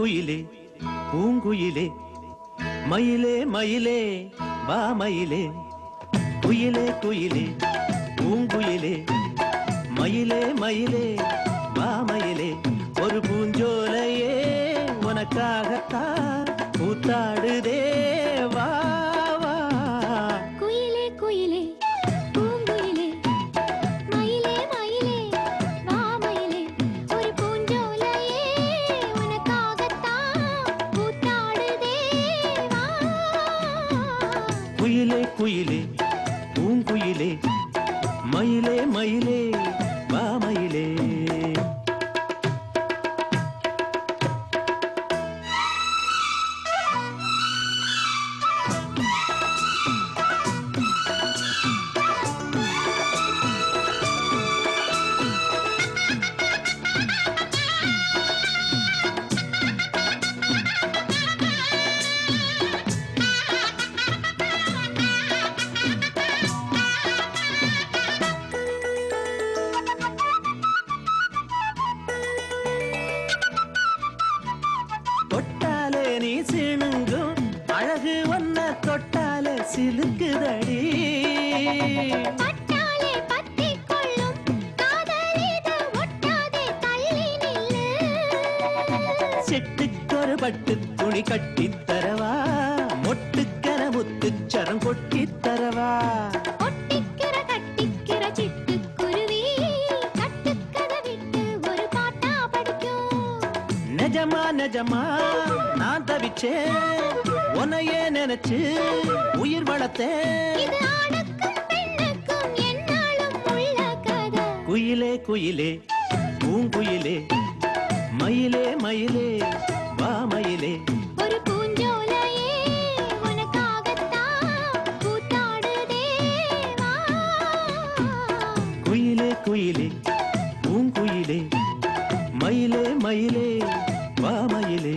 குயிலே பூங்குயிலே மயிலே மயிலே வா மயிலே குயிலே குயிலே பூங்குயிலே மயிலே மயிலே வா மயிலே ஒரு பூஞ்சோலையே உனக்காகத்தான் கூத்தாடுதே வா வா குயிலே குயிலே பூங்குயிலே மயிலே மயிலே வா மயிலே ஒரு பூஞ்சோலையே உனக்காகத்தான் கூத்தாடுதே வா குயிலே குயிலே பூங்குயிலே மயிலே மயிலே வா மயிலே தொட்டாலே நீ சிணுங்கும் அழகு ஒன்ன தொட்டாலே சிலுக்குதடி பட்டாலே பத்திக் கொள்ளும் காதலிது ஒட்டாதே தள்ளி நில்லு செட்டுக்கொரு பட்டு துணி கட்டித் தரவா மொட்டுக்கன முத்துச்சரம் கொட்டித் தரவா ஒட்டிக்கிற கட்டிக்கிற சிட்டுக்குருவி கட்டுக்கதை விட்டு ஒரு பாட்டா படிக்கும் நிஜமா நிஜமா நான் தவிச்சேன் உன்னையே நினைச்சு உயிர் வளர்த்தேன் இது ஆணுக்கும் பெண்ணுக்கும் என்னாலும் உள்ள கதை குயிலே குயிலே பூங்குயிலே மயிலே மயிலே வா மயிலே ஒரு பூஞ்சோலையே உனக்காகத்தான் கூத்தாடுதே வா குயிலே குயிலே பூங்குயிலே மயிலே மயிலே வா மயிலே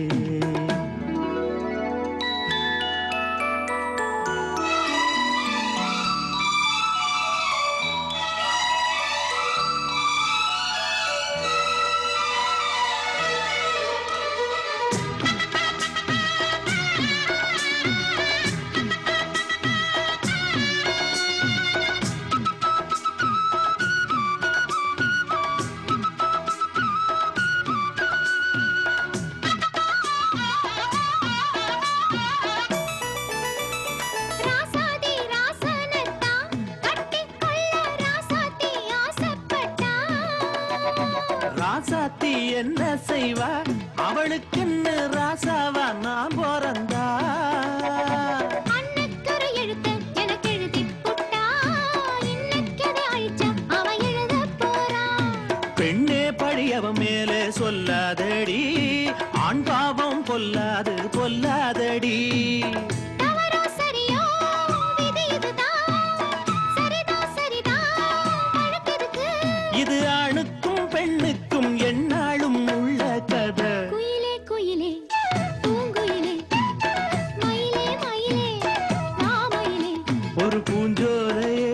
ராசாதி ராசனத்தான் கட்டிக்கொள்ள ராசாத்தி ஆசைப்பட்டா ராசாத்தி என்ன செய்வா அவளுக்குன்னு ராசாவா நான் பிறந்தா அன்னைக்கொரு எழுத்து எனக்கு எழுதிப் புட்டா இன்னைக்கதை அழிச்சா அவன் எழுதப் போறான் பெண்ணே பழியவன் மேலே சொல்லாதடி ஆண் பாவம் பொல்லாது பொல்லாதடி தவறோ சரியோ விதி இதுதான் சரிதான் சரிதான் வழக்கெதுக்கு இது ஆணுக்கும் பெண்ணுக்கும் எந்நாளும் உள்ள கதை குயிலே குயிலே பூங்குயிலே மயிலே மயிலே வா மயிலே ஒரு பூஞ்சோலையே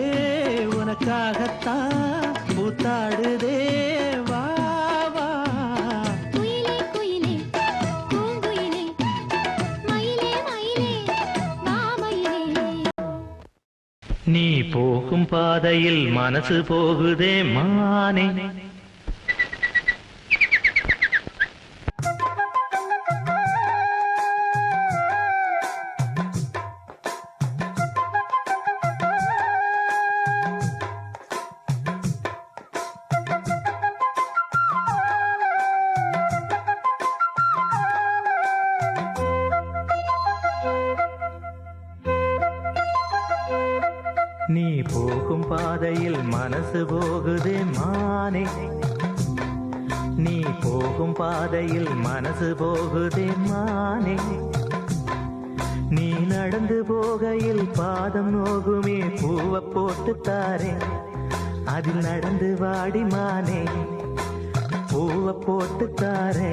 உனக்காகத்தான் கூத்தாடுதே வா வா குயிலே குயிலே பூங்குயிலே மயிலே மயிலே வா மயிலே நீ போகும் பாதையில் மனசு போகுதே மானே நீ போகும் பாதையில் மனசு போகுதே மானே நீ போகும் பாதையில் மனசு போகுதே மானே நீ நடந்து போகையில் பாதம் நோகுமே பூவை போட்டு தாரே அதில் நடந்து வாடி மானே பூவை போட்டு தாரே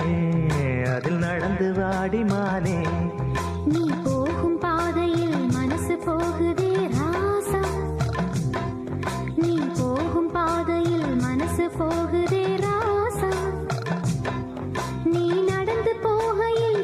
அதில் நடந்து வாடி மானே நீ போகும் பாதையில் மனசு போகுதே ராசா நீ போகும் பாதையில் மனசு போகுதே ராசா நீ நடந்து போகையில்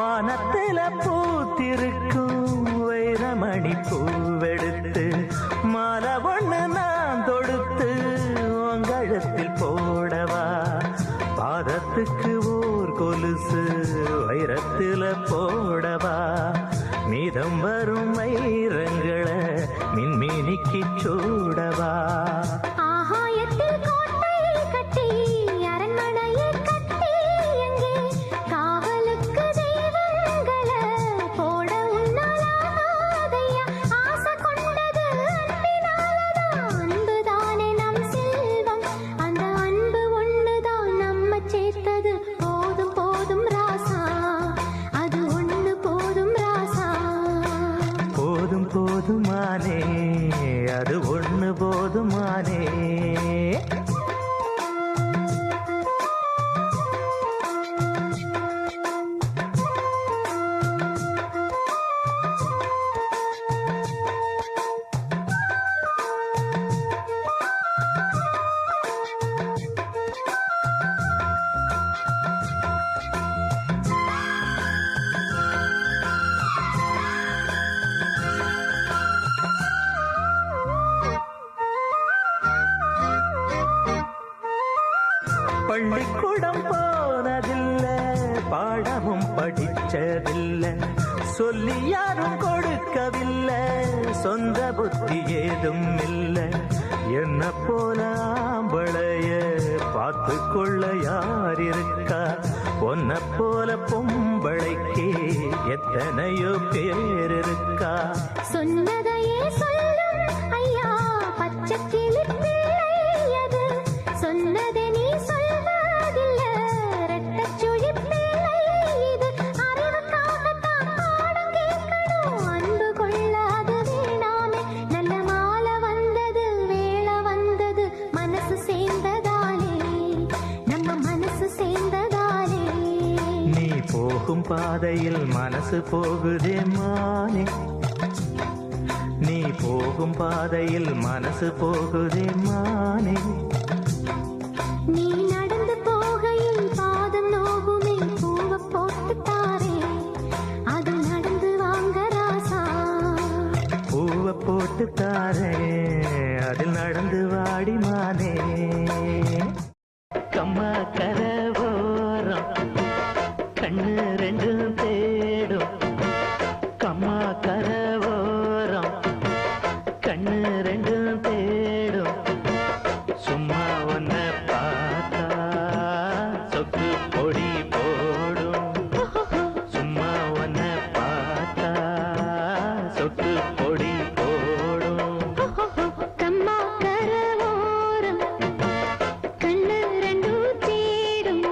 வானத்தில பூத்திருக்கும் வைரமணி பூவெடுத்து மாலை ஒண்ணு நான் தொடுத்து உங்கழுத்தில் போடவா பாதத்துக்கு ஓர் கொலுசு வைரத்தில போடவா மீதம் வரும் வைரங்களை மின்மினிக்கு சூடவா ஆகாயத்தில் கோட்டை கட்டி அரண்மனையை கட்டி எங்கே காவலுக்கு தெய்வங்களை போட உன்னாலாதையா ஆசை கொண்டது அன்பினாலதான் அன்புதானே நம் செல்வம் அந்த அன்பு ஒண்ணுதான் நம்ம சேர்த்தது போதும் போதும் ராசா அது ஒண்ணு போதும் ராசா போதும் போதுமானே அது ஒண்ணு போதுமானே பள்ளிக்கூடம் போனதில்ல பாடமும் படிச்சதில்லை சொல்லி யாரும் கொடுக்கவில்லை சொந்த புத்தி ஏதும் இல்லை என்ன போல ஆம்பளைய பார்த்து கொள்ள யார் இருக்கா ஒன்ன போல பொம்பளைக்கு எத்தனையோ பேர் இருக்கா சொன்னதையே சொல்லும் ஐயா பச்சை கிளி பிள்ளை அது சொன்னதை நீ சொல்வதில்ல ரெட்டச் சுழி பிள்ளை இது அறிவுக்காகத்தான் பாடம் கேட்கணும் அன்பு கொள்ளாது வேணாமே நல்ல மாலை வந்தது வேளை வந்தது மனசு சேர்ந்ததாலே நம்ம மனசு சேர்ந்ததாலே நீ போகும் பாதையில் மனசு போகுதே மானே நீ போகும் பாதையில் மனசு போகுதே மானே நீ நடந்து போகையில் பாதம் நோகுமே பூவ போட்டு தாரே அது நடந்து வாங்க ராசா பூவை போட்டு தாரே அதில் நடந்து வாடி மானே கம்மா கரவோரம் கண்ணு ரெண்டும் தேடும் கம்மா கரவோரம் கண்ணு ரெண்டும் தேடும் சும்மா ஒன்ன பார்த்தா சொக்கு பொடி போடும் சும்மா ஒன்ன பார்த்தா சொக்கு பொடி போடும் கம்மா கரவோரம் கண்ணு ரெண்டும் தேடும்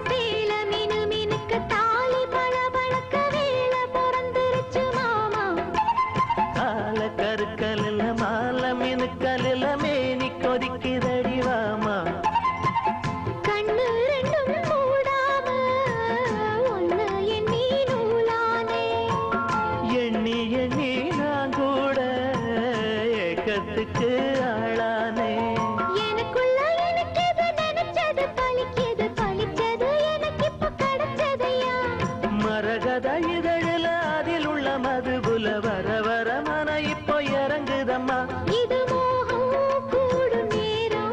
வேல மீனு மீனுக்கு தாலி பழபழக்க வேல பிறந்துருச்சு மாமா கால கருக்கலில் மாலை மினுக்கலில் மேனி கொதிக்குதடி வாமா கண்ணு ரெண்டும் மூடாம ஒன்னு எண்ணி நூலானே எண்ணி எண்ணி நான் கூட ஏக்கத்துக்கு ஆளானே எனக்குள்ள எனக்கு எது நினைச்சது பலிச்சது பலிச்சது எனக்கு இப்ப கிடைச்சதையா மரகத இதழில் அதில் உள்ள மதுபுல வர வர மன இப்போ இறங்குதம்மா இது மோகம் கூடும் நேரம்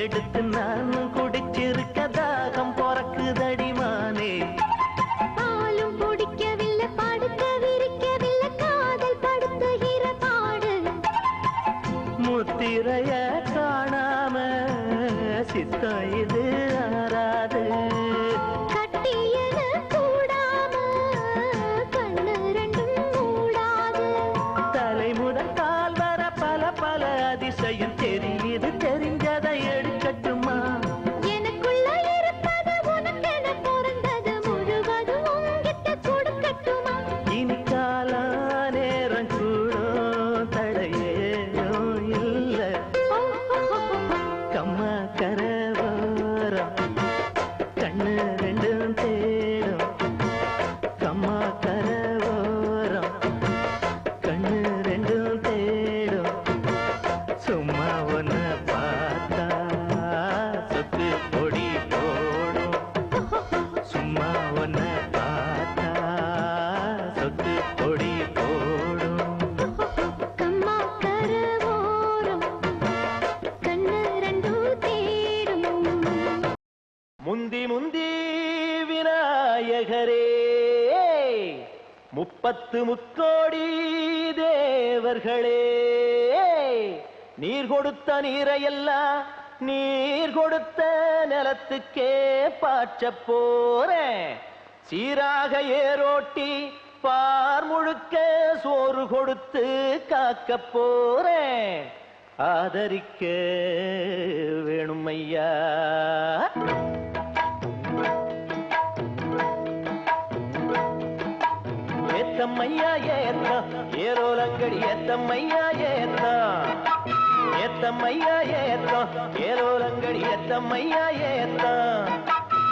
எடுத்து நானும் குடிச்சிருக்க தாகம் பொறக்குதடிமானே. பாலும் குடிக்கவில்லை படுக்க விரிக்கவில்லை காதல் படுத்துகிற பாடு. முத்திரைய காணாம சித்தம் இது ஆறாது. கட்டியன கூடாம கண்ணு ரெண்டும் மூடாது. தலை முதல் கால் வர பல பல அதிசயம் தெரியுது, தெரிஞ்சதை எடுக்கட்டுமா? எனக்குள்ள இருப்பது உனக்கென பிறந்தது முழுவதும் உன்கிட்ட கொடுக்கட்டுமா? இனி காலா நேரம் கூடும் தடையேனோ இல்ல. கம்மா கரவாரம் கண்ணு ரெண்டும் தேடும். கம்மா கரவாரம் கண்ணு ரெண்டும் தேடும். சும்மா ஒன்ன பார்த்தா சொத்து பொடி போடும். சும்மா ஒன்ன பார்த்தா சொத்து பொடி போடும். கம்மா கரவோரம் கண்ணு ரெண்டும் தேடும். முந்தி முந்தி விநாயகரே, 30 முக்கோடி தேவர்களே, நீர் கொடுத்த நீரையெல்லாம் நீர் கொடுத்த நிலத்துக்கே பாய்ச்ச போறேன். சீராக ஏரோட்டி பார் முழுக்க சோறு கொடுத்து காக்க போறேன். ஆதரிக்க வேணும் ஐயா. ஏத்தம்மையா ஏத்தம் ஏரோலங்கடி ஏத்தம்மையா ஏத்தம். ஏத்தம்மையா ஏத்தம் ஏரோலங்கடி ஏத்தம்மையா ஏத்தம்.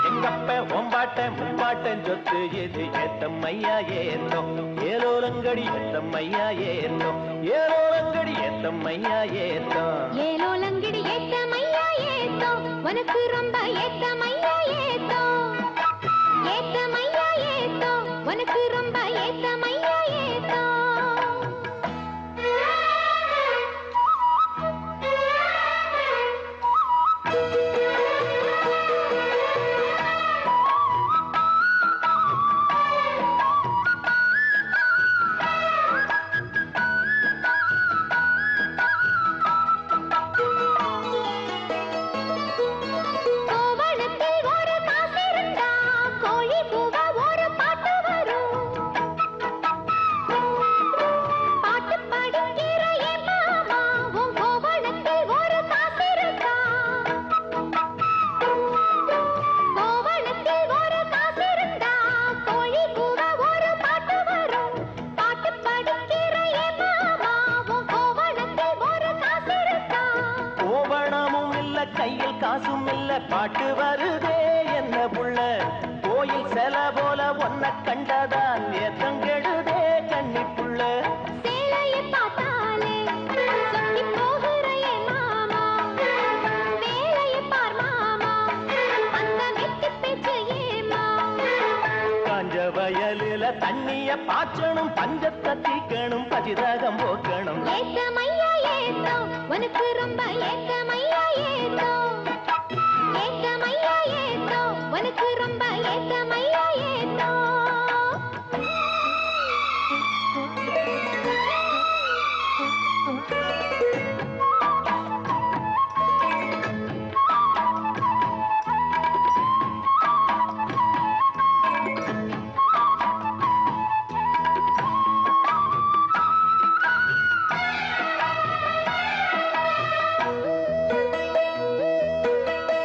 எங்கப்ப ஒம்பாட்டன் முப்பாட்டன் சொத்து இது ஏத்தம்மையா ஏத்தம். ஏரோலங்கடி ஏத்தம்மையா ஏத்தம். ஏரோலங்கடி ஏத்தம்மையா ஏத்தம். ஏலோலங்கிடி ஏத்தமையா ஏத்தோ உனக்கு ரொம்ப ஏத்தமையா ஏத்தோ. ஏத்தமையா ஏத்தோ உனக்கு ரொம்ப ஏத்தமையா ஏத்தோ. கோவணத்தில் ஒரு காசிருந்தா கோழி கூவ ஒரு பாட்டு வரும். பாட்டு படிக்கிற என் மாமா உன் கோவணத்தில் ஒரு காசிருந்தா. கோவணத்தில் ஒரு காசிருந்தா கோழி கூவ ஒரு பாட்டு வரும். பாட்டு படிக்கிற என் மாமா உன் கோவணத்தில் ஒரு காசிருந்தா. கோவணமும் இல்ல கையில் காசும் இல்ல பாட்டு வருதே என்ன புள்ள. கோயில் செல போல ஒன்ன கண்டதான் ஏத்தம் கெடுதே கண்ணி புள்ள. சேலையை பார்த்தாலே சொக்கி போகிற என் மாமா. வேலையை பார் மாமா அந்த வெட்டி பேச்சு ஏமா. காஞ்ச வயலில தண்ணிய பாய்ச்சணும், பஞ்சத்தை தீக்கணும், பசிதாகம் போக்கணும். ஏத்தமையா ஏத்தோ உனக்கு ரொம்ப ஏத்தமையா ஏத்தோ. ஏத்தமையா ஏத்தோ உனக்கு ரொம்ப ஏத்தமையா ஏத்தோ.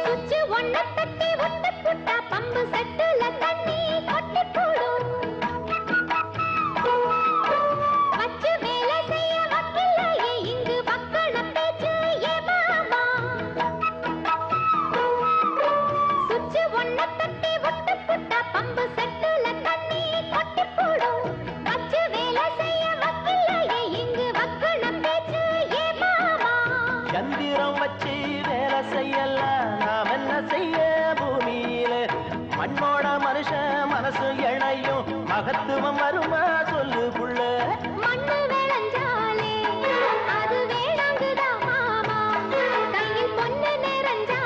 சுச்சு ஒன்ன தட்டி விட்டு புட்டா பம்பு செட்டுல தண்ணி கொட்டி போடும். வச்சு வேலை செய்ய வக்கில்லையே இங்கு வக்கண பேச்சு ஏ மாமா. சுச்சு ஒன்ன தட்டி விட்டு புட்டா பம்பு செட்டுல தண்ணி கொட்டி போடும். வச்சு வேலை செய்ய வக்கில்லையே இங்கு வக்கண பேச்சு ஏ மாமா. சந்திரம் வச்சு வேலை செய்யலாம், நாம் என்ன செய்ய பூமியில. மண்ணோட மனுஷன் மனசு இணையும், மகத்துவம் வருமா சொல்லு புள்ள. மண்ணு விளைஞ்சாலே அது வேணாங்குதா மாமா. கையில் பொண்ணு நிறைஞ்சா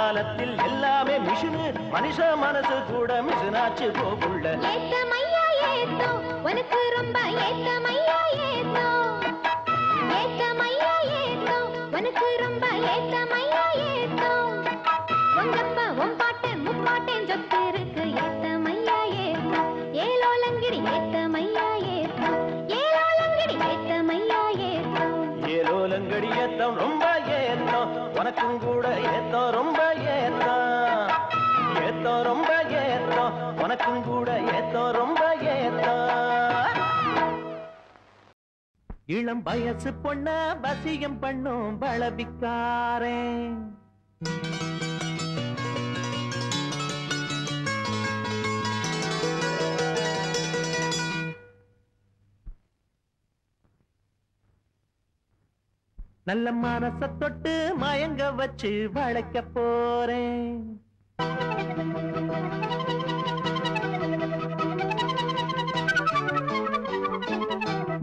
காலத்தில் எல்லாமே மிஷினு மனுஷ மனசு கூட மிஷினாச்சு போகுள்ள ஏத்தமையா ஏத்தோ உனக்கு ரொம்ப ஏத்தமையா ஏத்தோ ஏத்தமையா ஏத்தோ உனக்கு ரொம்ப ஏத்தமையா ஏத்தோ உங்கப்ப உம்பாட்டன் முப்பாட்டன் சொத்து இருக்கு ஏத்தமையா ஏத்தோ ஏலோலங்கிடி ஏத்தமையா ஏத்தோ ஏலோலங்கிடி ஏத்தமையா ஏத்தோ ஏலோலங்கடி ஏத்தம் ரொம்ப ஏத்தம் உனக்கும் கூட ஏத்தம் ரொம்ப ஏத்தம் ஏத்தம் ரொம்ப ஏத்தம் உனக்கும் கூட ஏத்தம் ரொம்ப ஏத்தம் இளம் வயசு பொண்ண வசியம் பண்ணும் பலவிக்காரே நல்ல மனச தொட்டு மயங்க வச்சு வளைக்க போறேன்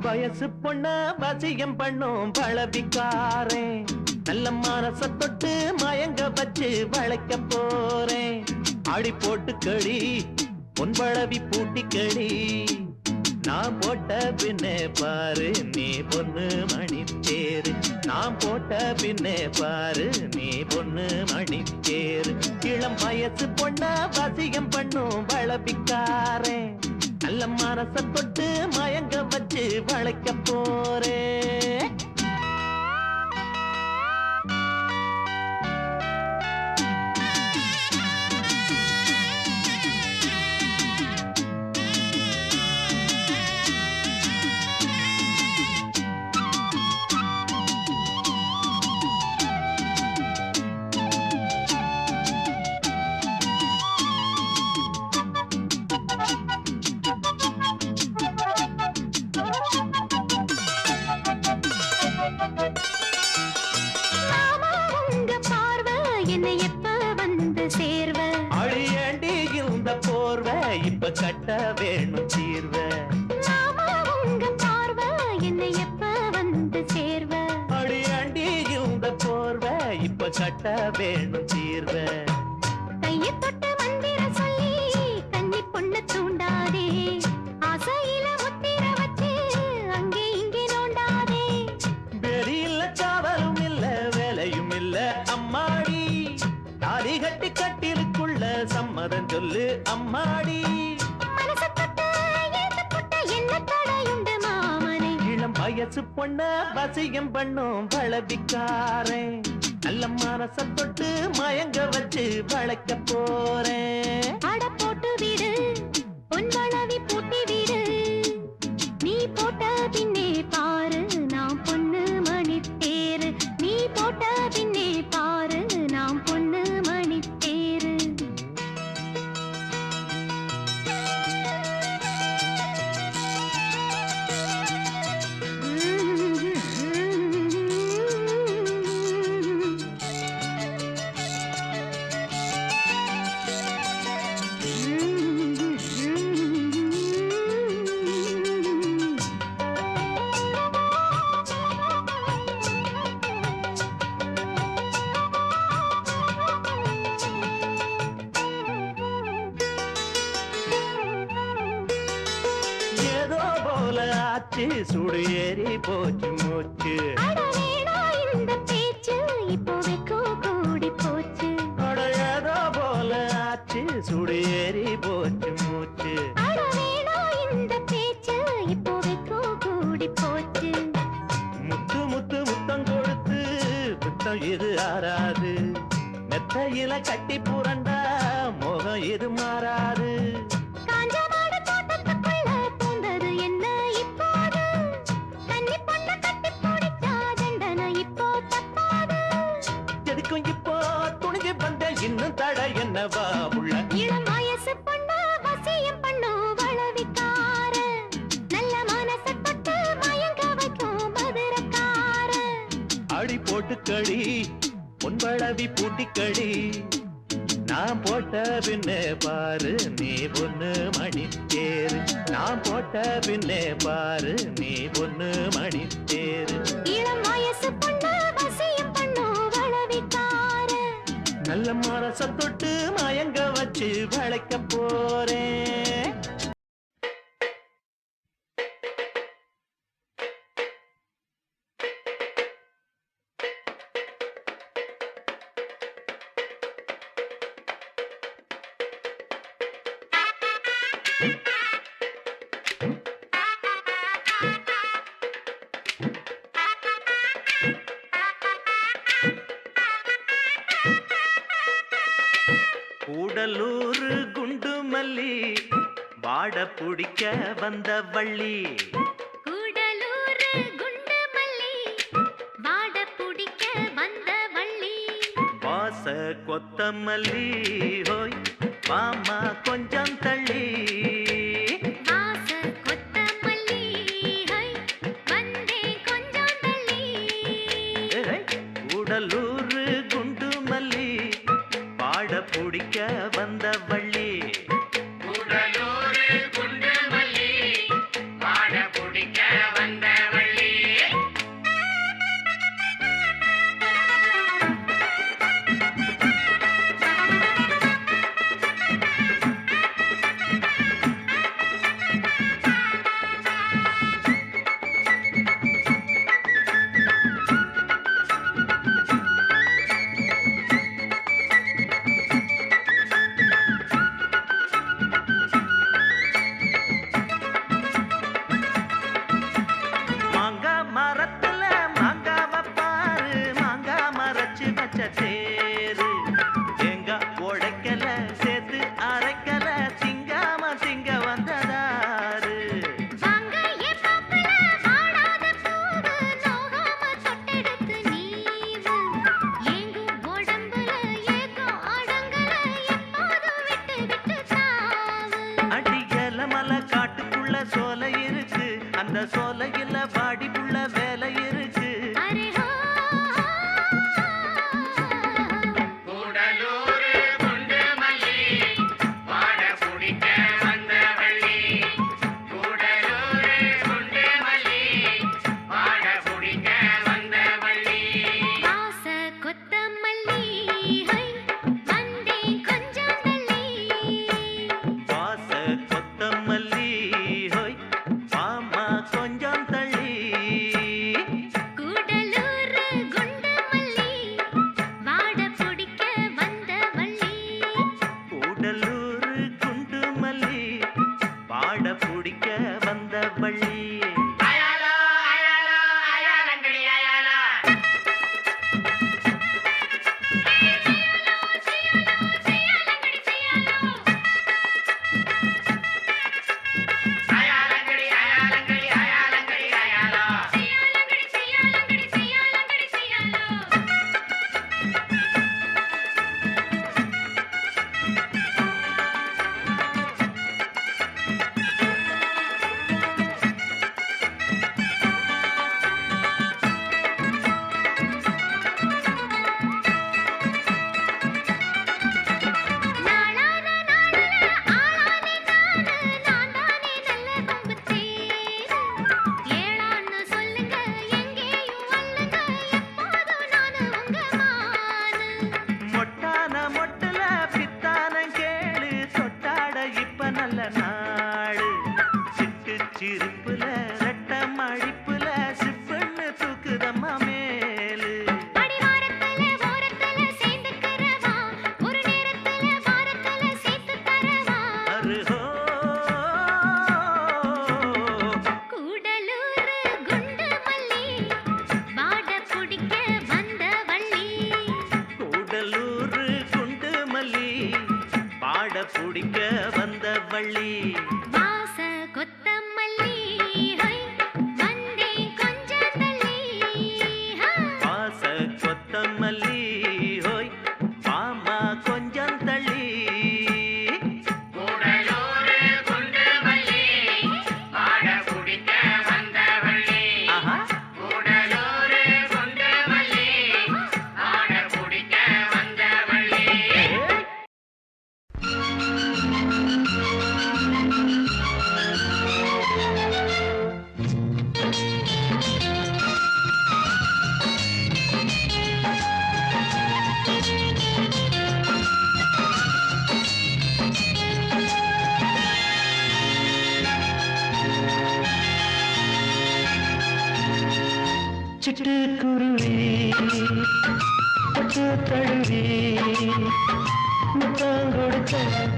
வயசு பொண்ண வசியம் பண்ணும் பலவிக்காரேன் நல்ல மனச தொட்டு மயங்க வச்சு வளைக்க போறேன் ஆடி போட்டு களி பொன்பளவி பூட்டி களி நான் போட்ட பின்னே பாரு நீ பொண்ணு மணி தேரு நான் போட்ட பின்னே பாரு நீ பொண்ணு மணி தேரு இளம் வயசு பொண்ண வசியம் பண்ணும் வளபிக்காரேன் நல்ல மனச தொட்டு மயங்க வச்சு வளைக்க போறேன் இப்ப கட்ட வேணும் தீர்வ உங்க பார்வை என்னை எப்ப வந்து சேர்வ அடியாண்டி இந்த போர்வ இப்ப கட்ட வேணும் தீர்வ கையை தொட்டு மந்திர சொல்லி கன்னி பொண்ணு தூண்டாதே ஆசையில முத்திர வச்சு அங்கே இங்கே நோண்டாதே வெறி இல்ல காவலும் இல்ல வேலையும் இல்ல அம்மாடி தாலி கட்டி கட்டிலுக்குள்ள சம்மதம் சொல்லு அம்மாடி வயசு பொண்ண வசியம் பண்ணும் வளபிக்காரேன் நல்ல மனச தொட்டு மயங்க வச்சு வளைக்க போறேன் அட போட்டு விடு பொன்வளவி பூட்டி விடு நீ போட்ட பின்னே பாரு நான் பொண்ணு மணி தேரு நீ போட்ட பின்னே பாரு நான் பொண்ணு மணி தேரு சுடு ஏறி போச்சு மூச்சு இந்த பேச்சு இப்போ வெக்கோ கூடி போச்சு அடையாதோ போல ஆச்சு சுடு ஏறி போச்சு மூச்சு இந்த பேச்சு இப்போ வெக்கோ கூடி போச்சு முத்து முத்து முத்தம் கொடுத்து புத்தம் இது ஆறாது மெத்தையில கட்டி புரண்டா மோகம் இது மாறாது இன்னும் தட என்னவா உள்ள இளம் வயசு பொண்ணு வசியம் பண்ணு வளவிக்கார நல்ல மனச தொட்டு மயங்க வைக்கும் மதுரக்கார அடி போட்டு களி பொன்பளவி பூட்டி களி நான் போட்ட பின்னே பாரு நீ பொண்ணு மணி தேரு நான் போட்ட பின்னே பாரு நீ பொண்ணு மணி தேரு இளம் வயசு பொண்ணு வசியம் பண்ணு வளவிக்கார நல்ல மனச தொட்டு மயங்க வச்சு வளைக்க போறேன். கூடலூர் குண்டு மல்லி வாட பிடிக்க வந்த வள்ளி. கூடலூர் குண்டு மல்லி வாட பிடிக்க வந்த வள்ளி. வாச கொத்தமல்லி ஹோய் மாமா கொஞ்சம் தள்ளி. வாச கொத்தமல்லி ஹை வந்தே கொஞ்சம் தள்ளி. கூடலூர் குண்டு மல்லி வாட பிடிக்க வந்த வள்ளி. கூடலூர் குண்டு மல்லி வாட பிடிக்க வந்த வள்ளி. மாங்கா மரத்துல மாங்காவ பாரு மாங்கா மரச்சு வச்ச தேரு. தேங்காய் உடைக்கல சேர்த்து அரைக்கல திங்காம திங்க வந்ததாரு. வாங்க ஏ பாப்பல வாடாத பூவு நோகாம தொட்டெடுத்து நீவு. ஏங்கும் உடம்புல ஏக்கம் அடங்கல எப்போதும் விட்டு விட்டு தாவு. அடியல மலை காட்டுக்குள்ள சோலை இருக்கு அந்த சோலையில வாடிப்புள்ள வேலை இருக்கு. அரே ஹோ கூடலூர் குண்டு மல்லி வாட பிடிக்க வந்த வள்ளி. கூடலூர் குண்டு மல்லி வாட பிடிக்க வந்த வள்ளி. வாச கொத்தமல்லி ஹை வந்தே கொஞ்சம் தள்ளி. வாச கொத்தமல்லி ஹோய் மாமா கொஞ்சம் தள்ளி. கூடலூர் குண்டு மல்லி வாட பிடிக்க வந்த வள்ளி. கூடலூர் குண்டு மல்லி வாட பிடிக்க வந்த வள்ளி. அயாலா அயாலா அயாலங்கடி அயாலா. அயாலங்கடி அயாலங்கடி அயாலங்கடி அயாலா. நாளான நாளல ஆளானே நானு நான் தானே நல்ல கொம்பு தேரு. ஏளான்னு சொல்லுங்க எங்கேயும் வல்லுங்க எப்போதும் நானு உங்க மானு. மொட்டான மொட்டுல பித்தான கேளு தொட்டாட இப்ப நல்ல நாடு. சிட்டு சிரிப்புல ரெட்ட மழிப்புல சிப்புன்னு தூக்குதம்மா மேலு. அடிவாரத்துல ஓரத்துல சேர்ந்துக்கிறவா ஒரு நேரத்துல வாரத்துல சேர்த்து தரவா. அருஹோ கூடலூர் குண்டு மல்லி வாட பிடிக்க வந்த வள்ளி. கூடலூர் குண்டு மல்லி பாட பிடிக்க வந்த வள்ளி. வாச கொத்தமல்லி ஹை வந்தே கொஞ்சம் தள்ளி. வாச கொத்தமல்லி ஹோய் மாமா கொஞ்சம் தள்ளி. கூடலூர் குண்டு மல்லி வாட பிடிக்க வந்த வள்ளி. ஆஹா கூடலூர் குண்டு மல்லி வாட பிடிக்க வந்த வள்ளி. தொட்டு தழுவி முத்தம் கொடுக்க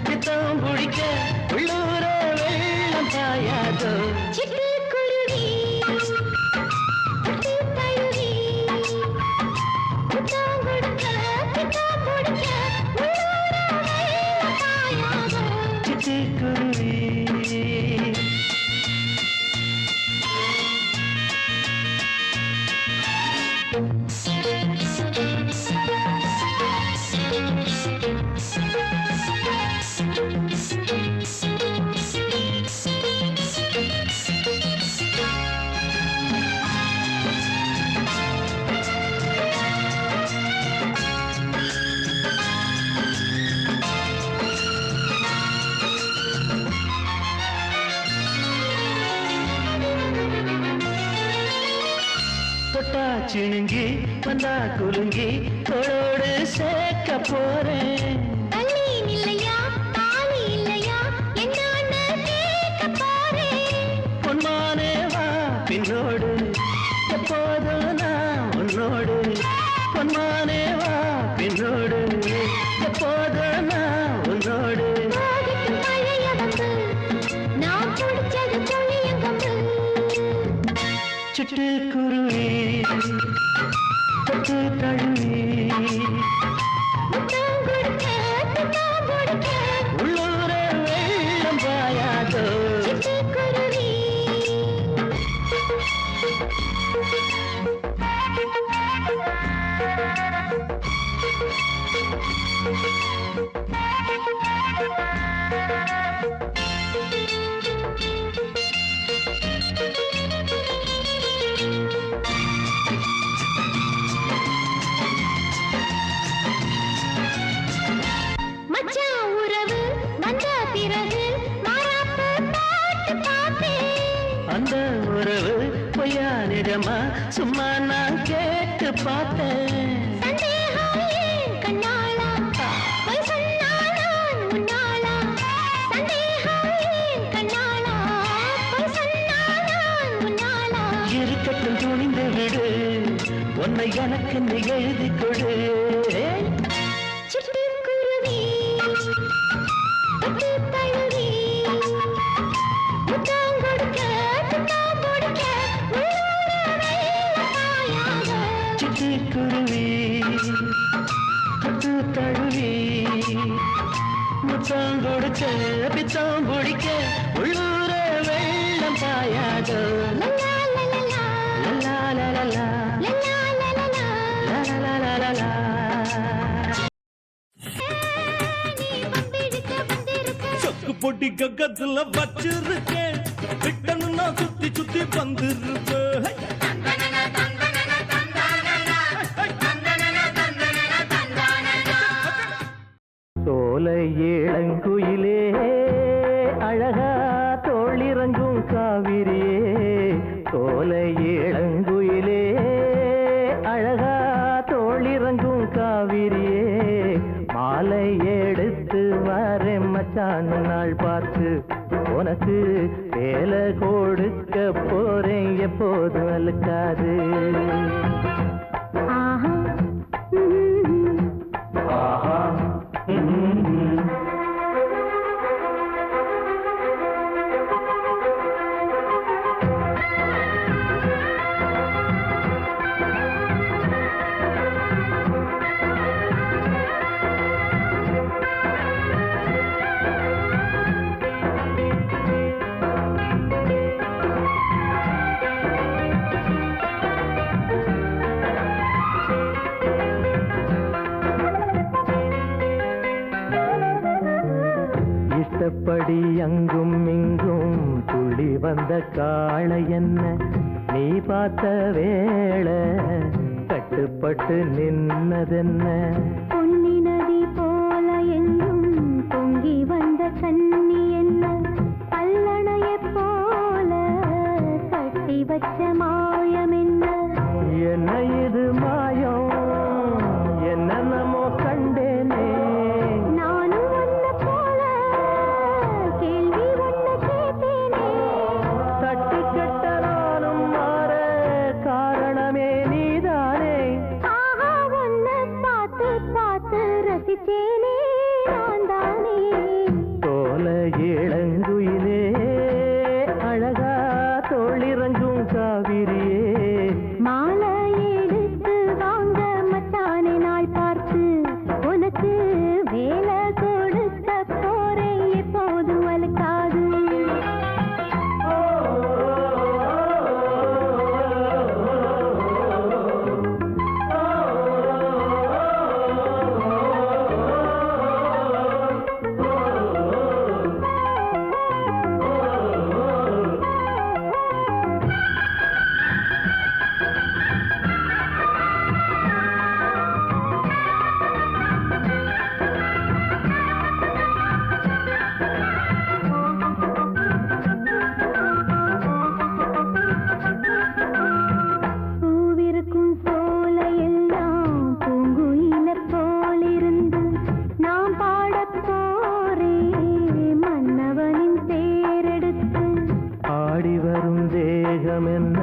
பித்தம் பிடிக்க உள்ளூர வெள்ளம் பாயாதோ சிட்டுக்குருவி தொட்டு தழுவி முத்தம் கொடுக்க பித்தம் பிடிக்க உள்ளூர வெள்ளம் பாயாதோ சிட்டுக்குருவி தொட்டா சிணுங்கி வந்தா குலுங்கி தோளோடு சேர்க்க போறேன் தள்ளி நில்லையா தாலி இல்லையா என்னன்னு கேட்க போறேன் பொன்மானே வா பின்னோடு எப்போதும் நான் உன்னோடு பொன்மானே வா பின்னோடு எப்போதும் நான் உன்னோடு போகட்டும் பழைய வந்து நான் பிடிச்சது புளியங்கம்பு சிட்டுக்குருவி தொட்டு தழுவி முத்தம் கொடுக்க பித்தம் பிடிக்க உள்ளூர வெள்ளம் பாயாதோ சிட்டுக்குருவி மச்சான் உறவு வந்த பிறகு மாறாப்பு பாட்டு பார்த்தேன் அந்த உறவு பொய்யானிடமா சும்மா நான் கேட்டு பார்த்தேன் சந்தேகம் ஏன் கண்ணாளா பொய் சொன்னா நான் முன்னாளா சந்தேகம் ஏன் கண்ணாளா பொய் சொன்னா நான் முன்னாளா இருக்கட்டும் துணிந்து விடு உன்னை எனக்கு நீ எழுதி கொடு சிட்டுக்குருவி தொட்டு தழுவி முத்தம் கொடுக்க பித்தம் பிடிக்க உள்ளூர வெள்ளம் பாயாதோ சிட்டுக்குருவி தொட்டு தழுவி முத்தம் கொடுக்க பித்தம் பிடிக்க உள்ளூர வெள்ளம் பாயாதோ லலா லலலா லலா லலலா லலா லலலா லலா லலலா நீ வம்பிழுக்க வந்திருக்க சொக்கு பொட்டி கக்கத்துல வச்சிருக்கேன் விட்டனு நான் சுத்தி சுத்தி வந்திருப்பேன் சோலை இளங்குயிலே அழகா தோளிறங்கும் காவிரியே சோலை இளங்குயிலே அழகா தோளிறங்கும் காவிரியே மாலை எடுத்து வரேன் மச்சான் நாள் பார்த்து உனக்கு வேலை கொடுக்க போறேன் எப்போதும் அழுக்காது ஆஹா ஆஹா இஷ்டப்படி அங்கும் இங்கும் துள்ளி வந்த காளை என்ன நீ பார்த்த வேளை கட்டுப்பட்டு நின்னதென்ன பொன்னி நதி போல எங்கும் பொங்கி வந்த கண்ணி என்ன பல்லணையைப் போல கட்டி வச்ச மாயம் என்ன என்ன இது மாயம் என்னென்னமோ கண்டேனே நானும் உன்னை போல கேள்வி ஒண்ணு கேட்டேனே தட்டி கெட்ட நானும் மாற காரணமே நீதானே ஆஹா உன்னை பார்த்த ரசிச்சேனே நான் தானே போல இளங்குயிலே அழகா தோளிறங்கும் காவிரியே மாலை எடுத்து வாங்க மச்சானே நாள் பார்த்து உனக்கு வேலை கொடுக்க போறேன் எப்போதும் வலுக்காது பூவிருக்கும் சோலையெல்லாம் பூங்குயில போலிருந்து நாம் பாடப் போறேன் மன்னவனின் தேரெடுத்து ஆடி வரும் தேகம் என்ன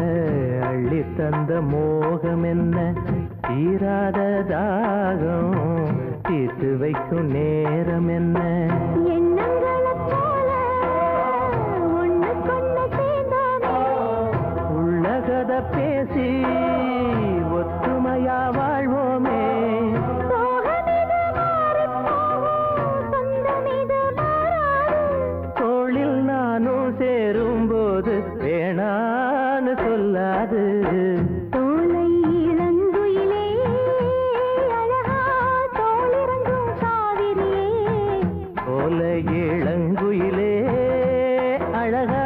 அள்ளி தந்த மோகம் என்ன தீராத தாகம் தீர்த்து வைக்கும் நேரம் என்ன எண்ணங்களைப் போல ஒண்ணுக்கொண்ணு சேர்ந்தோமே உள்ளகத பேசி ஒத்துமையா வாழ்வோமே சோகமிது மாறிப் போகும் சொந்தமிது மாறாது தோளில் நானும் சேரும்போது வேணான்னு சொல்லாது தோலை இளங்குயிலே அழகா தோளிறங்கும் காவிரியே போல இளங்குயிலே அழகா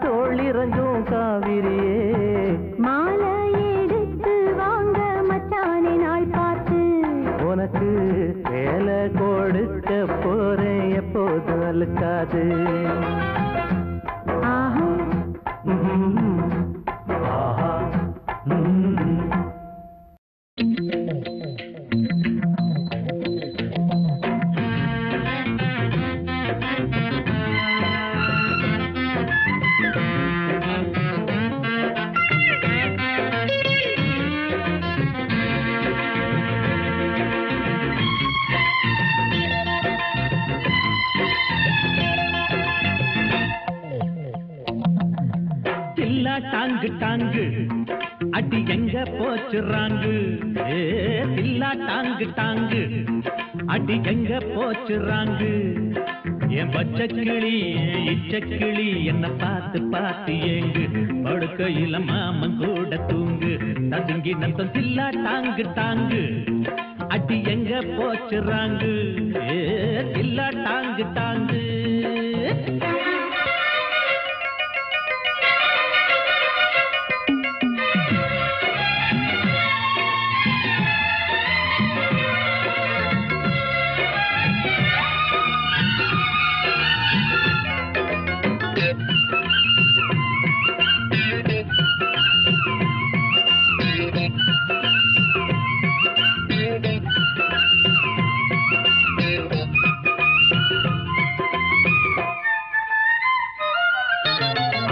தோளிறங்கும் காவிரியே மாலை எடுத்து வாங்க மச்சானே நாள் பார்த்து உனக்கு வேலை கொடுக்க போறேன் எப்போது அழுக்காது ஆஹா ஆஹா தில்லா டாங்கு டாங்கு அடி எங்க போச்சுறாங்கு ஏ தில்லா டாங்கு டாங்கு அடி எங்க போச்சுறாங்கு என் பச்சக்கிளி இச்சக்கிளி என்ன பார்த்து பார்த்து ஏங்கு படுக்கையில மாமன் கூட தூங்கு நதுங்கி நந்தம் தில்லா டாங்கு டாங்கு அடி எங்க போச்சுறாங்கு ஏ தில்லா டாங்கு டாங்கு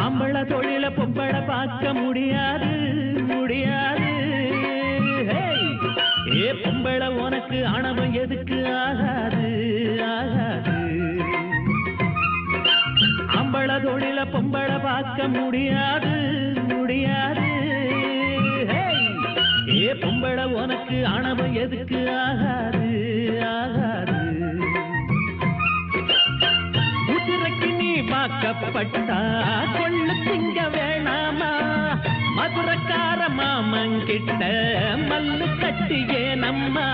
ஆம்பள தொழில பொம்பள பார்க்க முடியாது முடியாது ஹேய்! ஏ பொம்பள உனக்கு ஆணவம் எதுக்கு ஆகாது ஆகாது ஆம்பள தொழில பொம்பள பார்க்க முடியாது முடியாது ஹேய்! ஏ பொம்பள உனக்கு ஆணவம் எதுக்கு ஆகாது ஆகாது குதிரைக்கு நீ வாக்கப்பட்டா கொள்ளு திங்க வேணாமா மதுரக்கார மாமங்கிட்ட மல்லு கட்டியே நம்மா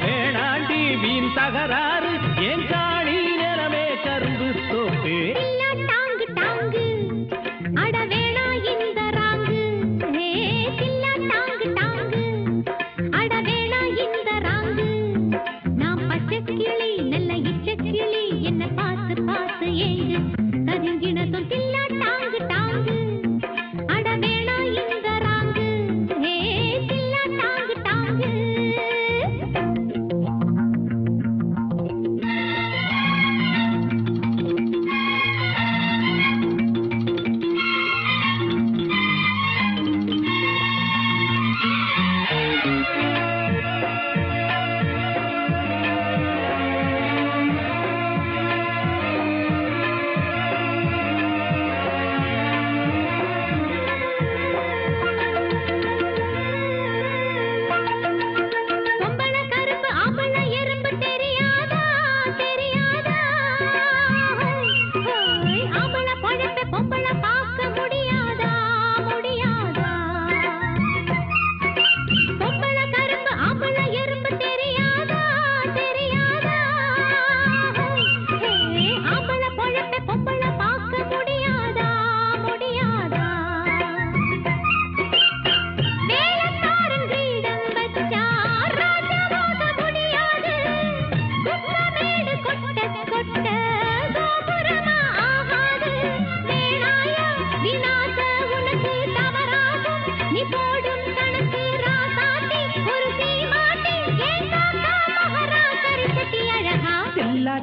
வேணாண்டி வீண் தகராறு என் காணி நிலமே கரும்பு தோப்பு தில்லா டாங்கு டாங்கு அட வேணா இந்த ராங்கு ஹே தில்லா டாங்கு டாங்கு அட வேணா இந்த ராங்கு நான் பச்சைக்கிளி நல்ல இச்சக்கிளி என்ன பார்த்து பார்த்து ஏங்கு கருங்கினதும் தில்லா டாங்கு டாங்கு அட வேணா இந்த ராங்கு ஹே தில்லா டாங்கு டாங்கு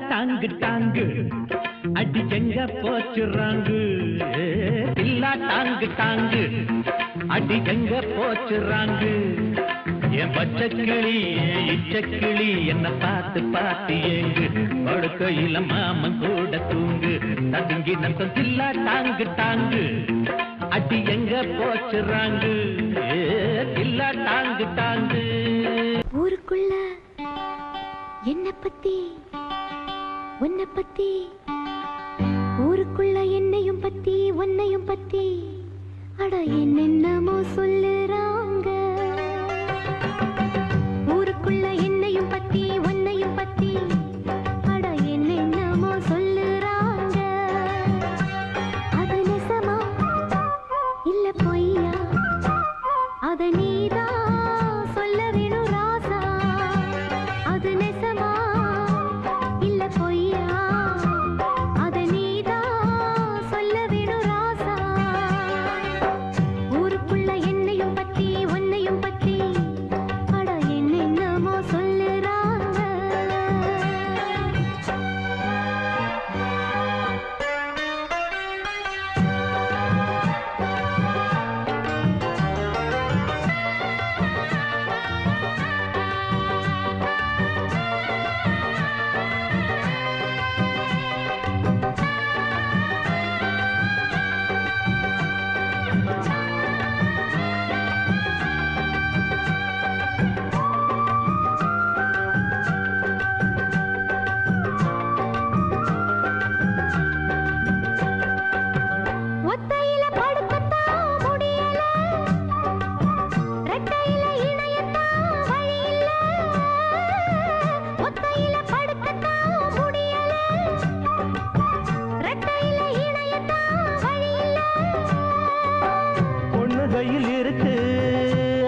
டாங்கு டாங்கு அடி எங்க போச்சுறாங்கு தில்லா டாங்கு டாங்கு அடி எங்க போச்சுறாங்கு என் பச்சக்கிளி இச்சக்கிளி என்ன பார்த்து பார்த்து ஏங்கு படுக்கையில மாமன் கூட தூங்கு ததுங்கி நத்தம் தில்லா டாங்கு டாங்கு அடி எங்க போச்சுறாங்கு தில்லா டாங்கு டாங்கு ஊருக்குள்ள என்ன பத்தி உன்னை பத்தி ஊருக்குள்ள என்னையும் பத்தி உன்னையும் பத்தி அட என்னென்னமோ சொல்லுறாங்க ஊருக்குள்ள என்னையும் பத்தி உன்னையும் பத்தி அட என்னென்னமோ சொல்லுறாங்க அது நெசமா இல்ல பொய்யா அத நீதான் சொல்ல வேணும் ராசா அது நெசமா இல்ல பொய்யா அத நீதான் சொல்ல வேணும் ராசா ஊருக்குள்ள என்னையும் பத்தி உன்னையும் பத்தி அட என்னென்னமோ சொல்லுறாங்க ஒத்தையில படுக்கத்தான் முடியல ரெட்டையில இணையத்தான் வழி இல்ல ஒத்தையில படுக்கத்தான் முடியல ரெட்டையில இணையத்தான் வழி இல்ல பொண்ணு கையில் இருக்கு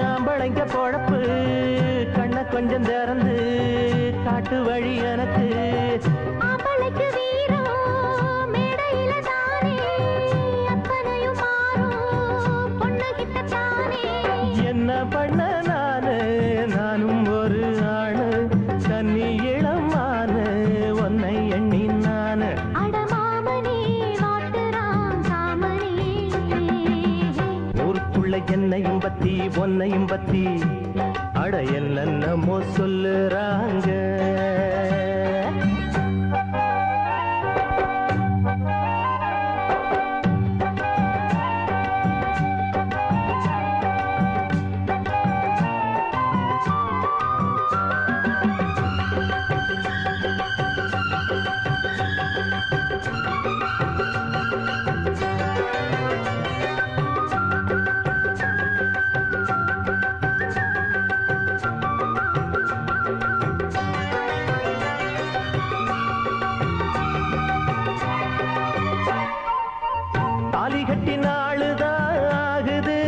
ஆம்பளைங்க பொழப்பு கண்ண கொஞ்சம் திறந்து காட்டு வழி எனக்கு அவளுக்கு வீரம் மேடையில தானே அத்தனையும் மாறும் பொண்ணுகிட்ட தானே என்ன பண்ண நானும் ஒரு ஆணு தண்ணி இளமானு உன்னை எண்ணி நானு அட மாமனே வாட்டுறான் காமனே ஊருக்குள்ள என்னையும் பத்தி பொன்னையும் பத்தி அட என்னென்னமோ சொல்லுறாங்க தாலி கட்டி நாளுதான் ஆகுது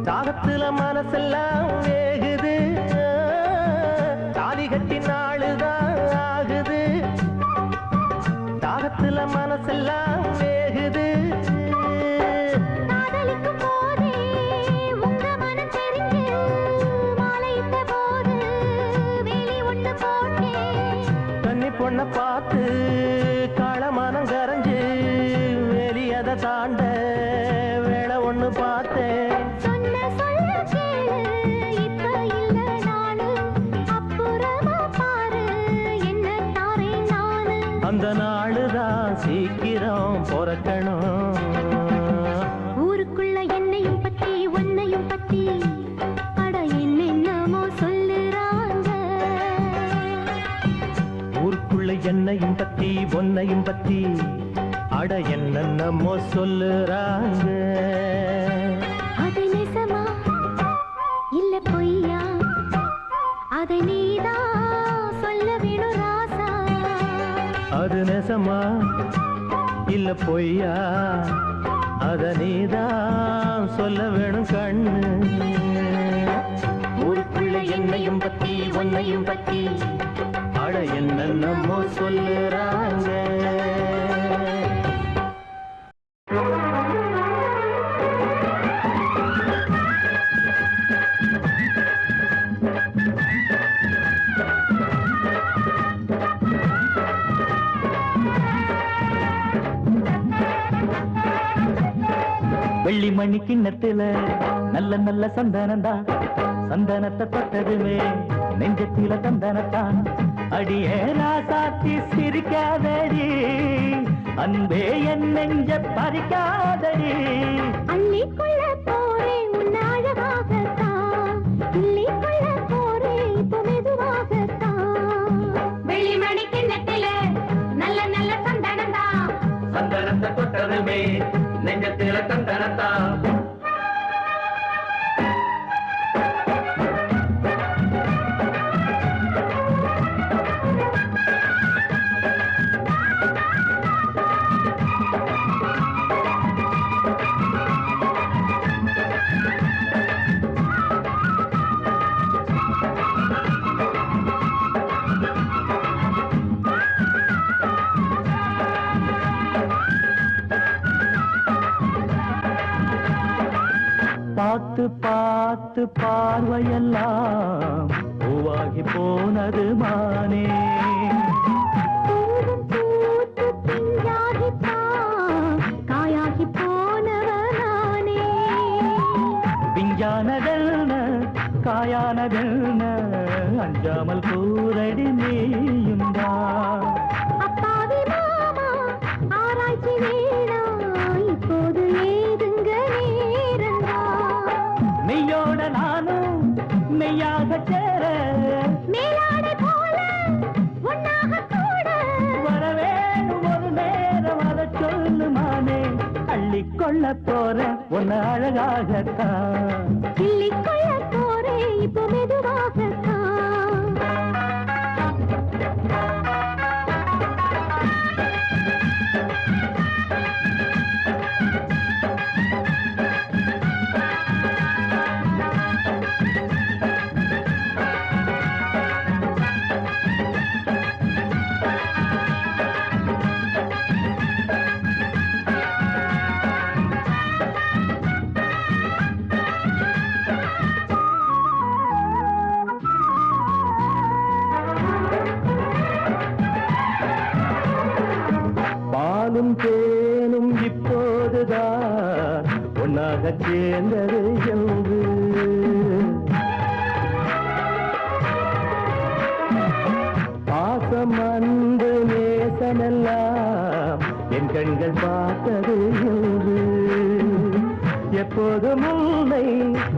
தாகத்துல மனசெல்லாம் வேகுது தாலி கட்டி நாளுதான் ஆகுது தாகத்துல மனசெல்லாம் வேகுது காதலிக்கும் போதே உங்க மனம் தெரிஞ்சு மாலையிட்ட போது வேலி ஒண்ணு போட்டேன் கன்னி பொண்ண பார்த்து காளமானம் கரைஞ்சு வெளியத தாண்ட வேலை ஒண்ணு பார்த்தேன் சொன்ன சொல்ல கேளு இப்ப இல்ல நானு அப்புறமா பாரு என்ன தாரேன் நானு அந்த நாளுதான் சீக்கிரம் பிறக்கணும் ஊருக்குள்ள என்னையும் பத்தி உன்னையும் பத்தி அட என்னென்னமோ சொல்லுறாங்க ஊருக்குள்ள என்னையும் பத்தி பொன்னையும் பத்தி அட என்னென்னமோ சொல்லுறாங்க அது நெசமா இல்ல பொய்யா அத நீதான் சொல்ல வேணும் ராசா அது நெசமா இல்ல பொய்யா அத நீதான் சொல்ல வேணும் கண்ணு ஊருக்குள்ள என்னையும் பத்தி பொன்னையும் பத்தி அட என்னென்னமோ சொல்லுறாங்க வெள்ளிமணி கிண்ணத்துல நல்ல நல்ல சந்தனந்தான், சந்தனத்தை தொட்டதுமே நெஞ்சத்தில தந்தனத்தான். அடியே ராசாத்தி சிரிக்காதடி, அன்பே என் நெஞ்ச பறிக்காதடி. அள்ளிக்கொள்ள போறேன் உன்னை அழகாகத்தான், கிள்ளிக்கொள்ள போறேன் இப்போ மெதுவாகத்தான். வெள்ளிமணி கிண்ணத்தில நல்ல நல்ல சந்தனந்தான், சந்தனத்தை தொட்டதுமே நெஞ்சத்தில தந்தனத்தான். பார்த்து பார்த்து பார்வையெல்லாம் பூவாகி போனது மானே. பூவும் பூத்து பிஞ்சாகித்தான் காயாகி போனவனானே. விஞ்ஞானதென்ன காயானதென்ன அஞ்சாமல் கூரடி நீயுந்தா. அப்பாவி மாமா ஆராய்ச்சி வேணாம், இப்போது ஏதுங்க நேரந்தா. மெய்யோட நானும் மெய்யாக சேர, மேலாடை போல ஒன்னாக கூட வரவேணும் ஒரு நேரம் அதை சொல்லுமானே. அள்ளிக்கொள்ள போற உன்னை அழகாகத்தான், கிள்ளிக்கொள்ள போறேன் இப்போ மெதுவாகத்தான். பாலும் தேனும் இப்போதுதான் ஒன்னாக சேர்ந்தது என்று. பாசம் அன்பு நேசமெல்லாம் என் கண்கள் பார்த்தது என்று. எப்போதும் உன்னை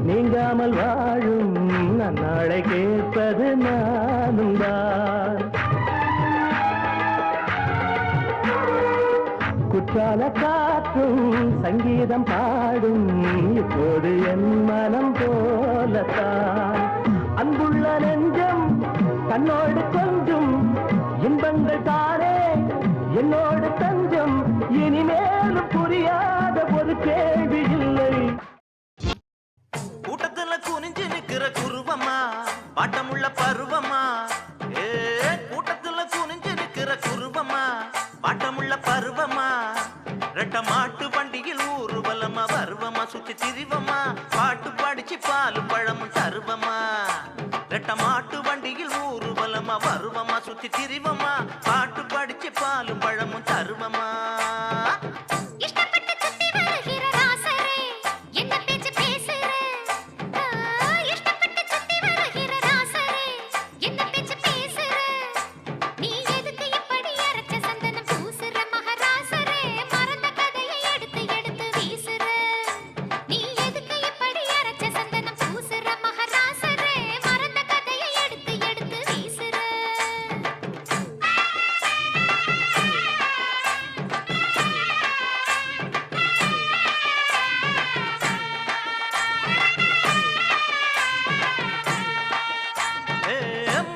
நீங்காமல் வாழும் நன்னாளை கேட்பது நானும் தான். குற்றால காற்றும் சங்கீதம் பாடும் இப்போது என் மனம் போலத்தான். அன்புள்ள நெஞ்சம் தன்னோடு கொஞ்சம் இன்பங்கள் தானே என்னோடு தஞ்சம். இனிமேலும் புரியாத ஒரு கேள்வி இல்லை. கூட்டத்துல குனிஞ்சு நிக்கிற குருவமா, பாட்டமுள்ள பருவமா. கூட்டத்துல குனிஞ்சு நிக்கிற குருவமா, பாட்டமுள்ள பருவமா. ரெட்ட மாட்டு வண்டியில் ஊர்வலமா வருவமா, சுத்தி திரிவமா, பாட்டு படிச்சு பாலும் பழமும் தருவமா. ரெட்ட மாட்டு வண்டியில் ஊர்வலமா வருவமா, சுத்தி திரிவமா, பாட்டு படிச்சு பாலும் பழமும் தருவமா. இஷ்டப்பட்டு சுத்தி வருகிற ராசரே என்ன பேச்சு பேசுற. இஷ்டப்பட்டு சுத்தி வருகிற ராசரே என்ன பேச்சு பேசுற. நீ எதுக்கு இப்படி அரைச்ச சந்தனம் பூசுற மகராசரே, மறந்த கதையை எடுத்து எடுத்து வீசுற. நீ எதுக்கு இப்படி அரைச்ச சந்தனம் பூசுற மகராசரே, மறந்த கதையை எடுத்து எடுத்து வீசுற.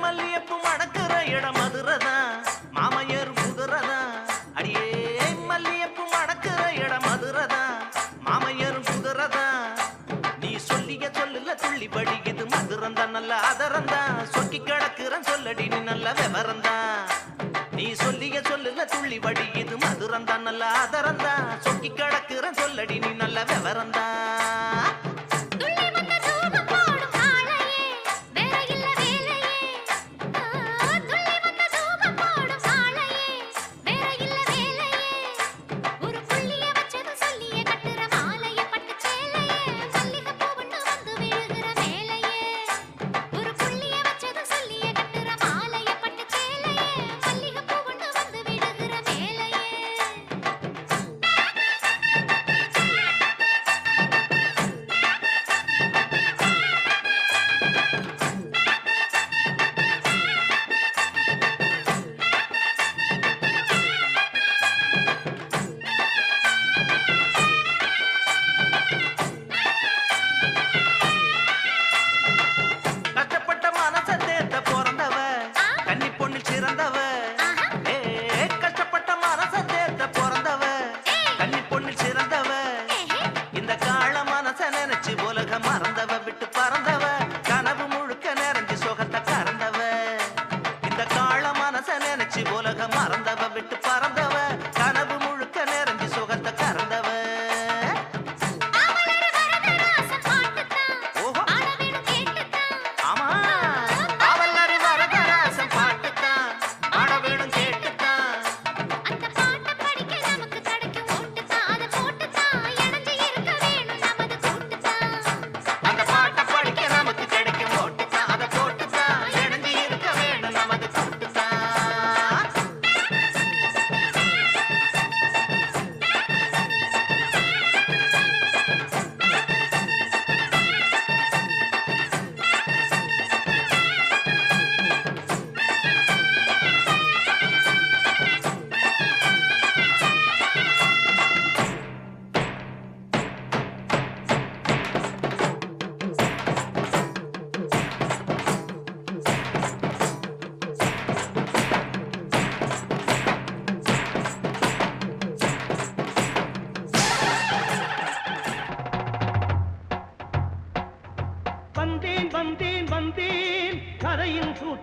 மல்லியப்பு மணக்கிற இடம் மதுரதான், மாமையர் குதிரதான். அடியே மல்லியப்பு மணக்கிற இடம் மதுரதான், மாமையர் குதிரதான். நீ சொல்லிய சொல்லுல துள்ளி படிக்குது மதுரந்தான், நல்ல அதரந்தான். சொக்கி கிடக்குறன் சொல்லடி நீ நல்ல விவரந்தான். நீ சொல்லிய சொல்லுல துள்ளி படிக்குது மதுரந்தான், நல்ல அதரந்தான். சொக்கி கிடக்குறன் சொல்லடி நீ நல்ல விவரந்தான். துள்ளி வந்த தூபம் போடும் ஆளையே வேற இல்ல வேலையே. துள்ளி வந்த தூபம் போடும் ஆளையே வேற இல்ல வேலையே. ஒரு புள்ளிய வச்சது சொல்லிய கட்டுற மாலைய பட்டு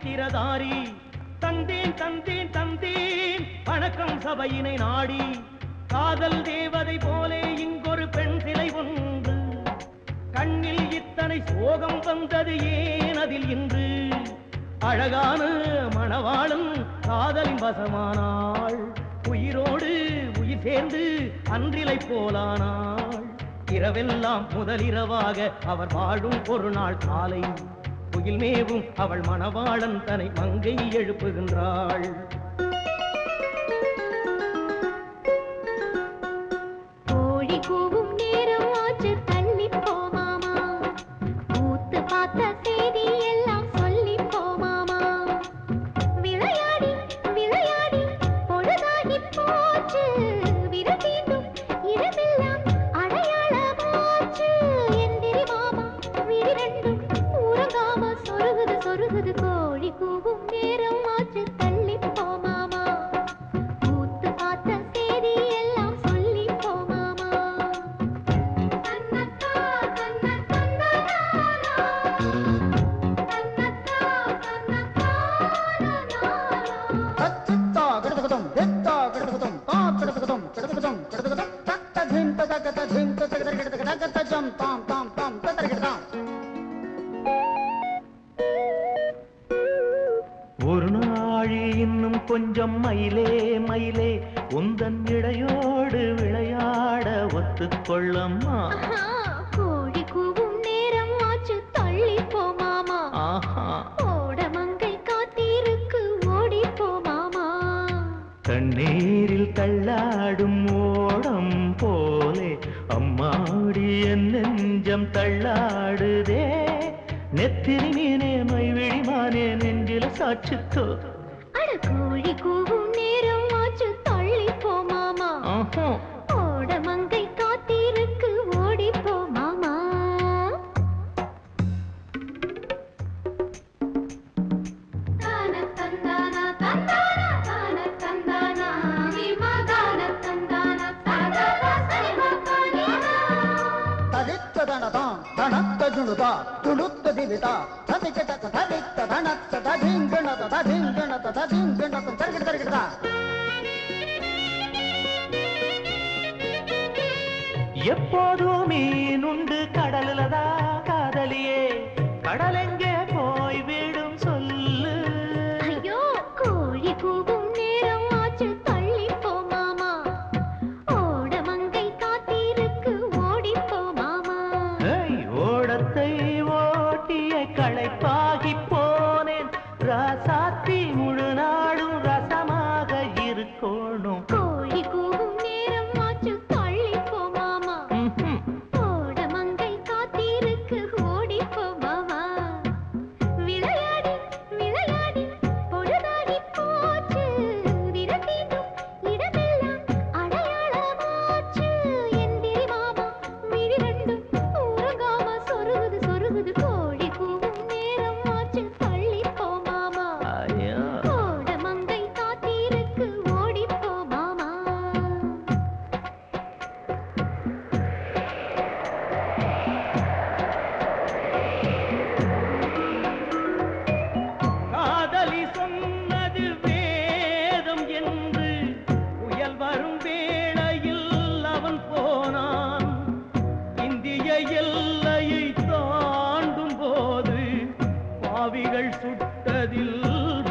சூத்திரதாரி தந்தேன் தந்தேன் தந்தேன் வணக்கம் சபையினை நாடி காதல் தேவதை போலே இங்கொரு பெண் சிலை ஒன்று கண்ணில் இத்தனை சோகம் வந்தது ஏன் அதில் இன்று அழகான மணவாளன் காதலின் வசமானாள் உயிரோடு உயிர் சேர்ந்து அன்றிலை போலானாள் இரவெல்லாம் முதலிரவாக அவர் வாழும் ஒரு நாள் காலை குயில் மேவும் அவள் மணவாளன் தன்னை மங்கை எழுப்புகின்றாள் கோழி கூவும் நேரம் ஆச்சு தள்ளி போமாமா மூத்து பார்த்த செய்தி எல்லாம் சொல்லி போமாமா விளையாடி விளையாடி பொழுதாகி போச்சு விரதீண்டும் இடமெல்லாம் அடையாளமாச்சு எந்திரி மாமா விழி ரெண்டும் உறங்காம சொருகுது சொருகுது கோழி கூவும் நேரம் ஆச்சு தள்ளி போமாமா மூத்து பார்த்த செய்தி எல்லாம் சொல்லி போமாமா தன்னத்தா தன்னத்தா தன்னத்தா தச்சித்தா கிடதுகதம் தித்தா கிடதுகதம் தா கிடதுகதம் கிடதுகதம் கிடதுகதம் தத்த திம் தகத திம் தகத கிடதுகத கத ஜம் தாம் தாம் தாம் தத்தர கிடதாம் ஒரு நாழி இன்னும் கொஞ்சம் மயிலே மயிலே உந்தன் இடையோடு விளையாட ஒத்துக்கொள்ளம்மா கோழி கூவும் நேரம் ஆச்சு தள்ளி போமாமா ஆஹா ஓடமங்கை காத்திருக்கு ஓடி போமாமா தண்ணீரில் தள்ளாடும் ஓடம் போலே அம்மாடி என் நெஞ்சம் தள்ளாடுதே நெத்திரி மீனே மைவிழி மானே நெஞ்சில சாட்சித்தோ அட கோழி கூவும் நேரம் ஆச்சு தள்ளி போமாமா ஆஹா ஓடமங்கை காத்திருக்கு ஓடி போமாமா தான தந்தானா தந்தானா தான தந்தானா விமா தான தந்தானா தந்தானா சரிமா காணினா ததித்த தனதாம் தனத்த ஜுணுதா துணுத்த திவிதா ததிக்கட ததித்த தனத்த ததிங்கணத ததிங்கணத ததிங்கணத தரகிட தரகிடதா எப்போதும் மீனுண்டு கடலுலதா காதலியே கடலெங்கே போய் விடும் சொல்லு ஐயோ கோழி கூவும் நேரம் ஆச்சு தள்ளி போமாமா ஓடமங்கை காத்திருக்கு ஓடி போமாமா ஏய், ஓடத்தை ஓட்டிய களைப்பாகி போனேன் ராசாத்தி முழு நாடும் ரசமாக இருக்கணும் கோழி கூவும் நேரம் ஆச்சு தள்ளி போமாமா ஓடமங்கை காத்திருக்கு ஓடி போமாமா விளையாடி விளையாடி பொழுதாகி போச்சு விரதீண்டும் இடமெல்லாம் அடையாளமாச்சு எந்திரி மாமா விழி ரெண்டும் உறங்காம சொருகுது சொருகுது கோழி கூவும் நேரம் ஆச்சு தள்ளி போமாமா ஐயா ஓடமங்கை காத்திருக்கு ஓடி போமாமா காதலி சொன்னது வேதம் என்று புயல் வரும் வேளையில் அவன் போனான் இந்திய எல்லையை தாண்டும் போது பாவிகள் சுட்டதில்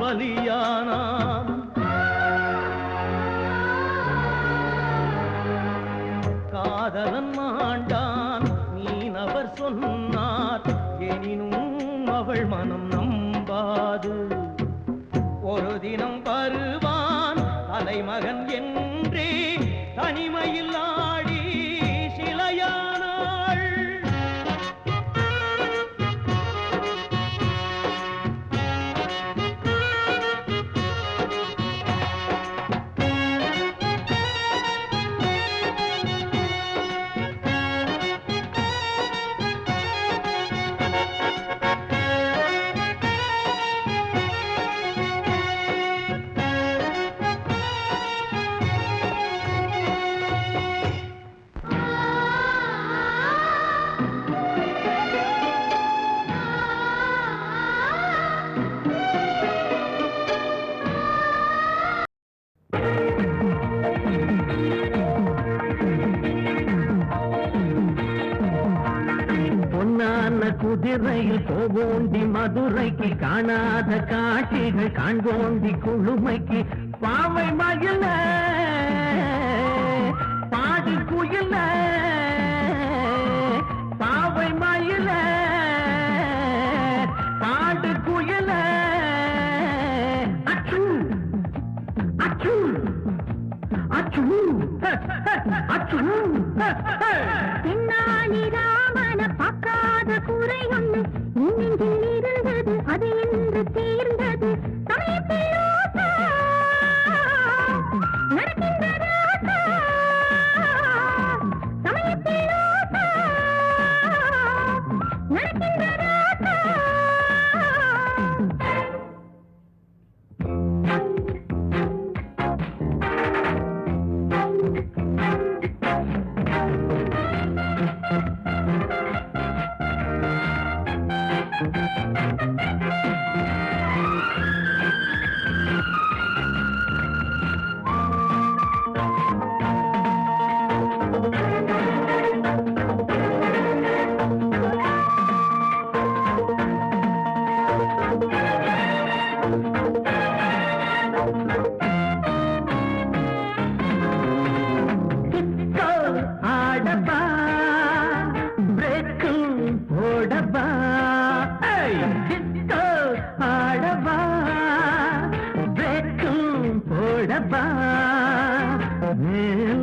பலியானான் காதலன் மாண்டான் மீனவர் சொன்னார் எனினும் அவள் மனம் நம்பாது ஒரு தினம் வருவான் தலைமகன் என்றே தனிமையில் ஆடி சிலையானாள் குதிரையில் போவோண்டி மதுரைக்கு காணாத காட்சிகள் காண்போண்டி குழுமைக்கு பாவை மகிழ பாடி குயில பாவை மயில பாடு குயில அச்சு அச்சு அச்சு அச்சு பின்னாடி ராமன பார்க்காத குறை ஒண்ணு நெஞ்சில் இருந்தது அது என்று தீர்ந்தது சமயத்தில் ரோசா நடக்கின்ற ராசா சமயத்தில் ரோசா நடக்கின்ற ராசா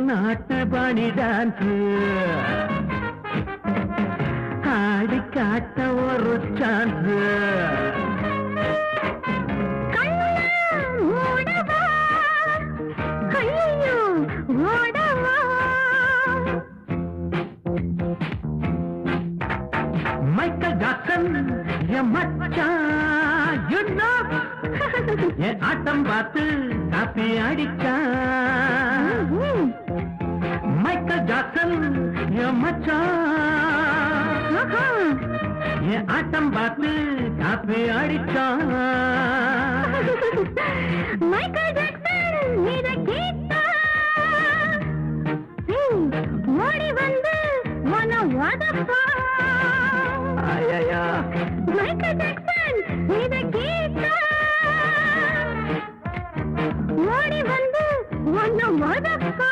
நாட்டுபாணி டான்ஸ் ஆடி காட்ட ஒரு சான்ஸ் மைக்கேல் ஜாக்சன் என் மச்சான் you know என் ஆட்டம் பார்த்து காப்பி அடிச்சான் மைக்கேல் ஜாக்சன் என் மச்சான் என் ஆட்டம் பார்த்து காப்பி அடிச்சான் மைக்கேல் ஜாக்சன் இதை கேட்டா ஓடி வந்து உன்னை உதப்பா ஐயா மைக்கேல் ஜாக்சன் இதை கேட்டா ஓடி வந்து உன்னை உதப்பா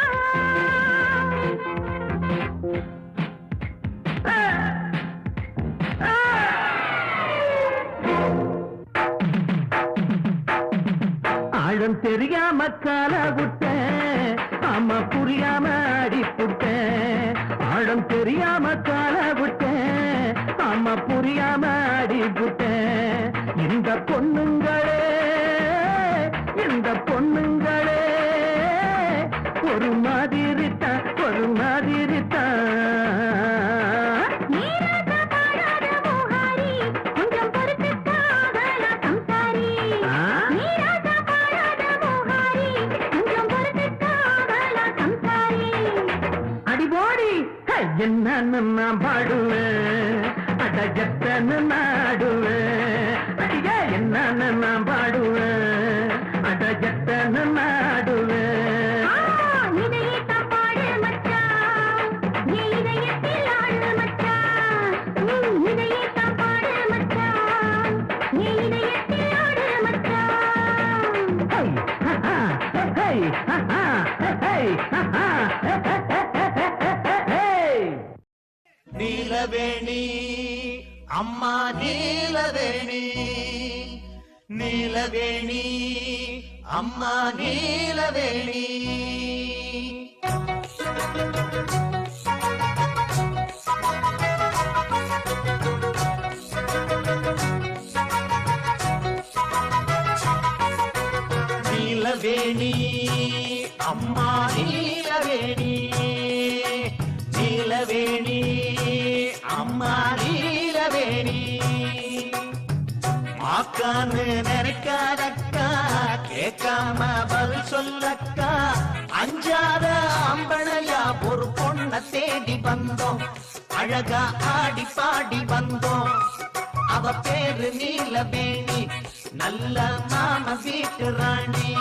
ஆழம் தெரியாம கால விட்டேன் அம்மா புரியாம அடிப்புட்டேன் ஆழம் தெரியாம கால விட்டேன் அம்மா புரியாம அடிப்புட்டேன் இந்த பொண்ணுங்களே ஒரு மாதிரி தான் என்னன்னு நான் பாடுவேன் அடகத்தன்னு நாடுவேன் என்னன்னு நான் பாடுவேன் அடகத்தன்னு நாடுவேன் பாடு மச்சான் இதயத்தில் ஆடு மச்சான் இதயத்தை பாடு மச்சான் இதயத்தில் ஆடு நீலவேணி அம்மா நீலவேணி நீலவேணி அம்மா நீலவேணி நீலவேணி அம்மா நீலவேணி நீலவேணி அம்மா நீலவேணி மாக்கான்னு நினைக்காதக்கா கேட்காம பதில் சொல்லக்கா அஞ்சாத அம்பளையா ஒரு பொண்ண தேடி வந்தோம் அழகா ஆடி பாடி வந்தோம் அவ பேரு நீலவேணி நல்ல மாம வீட்டு ராணி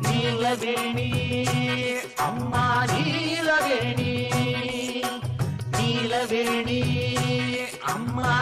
நீலவேணி அம்மா நீலவேணி நீலவேணி அம்மா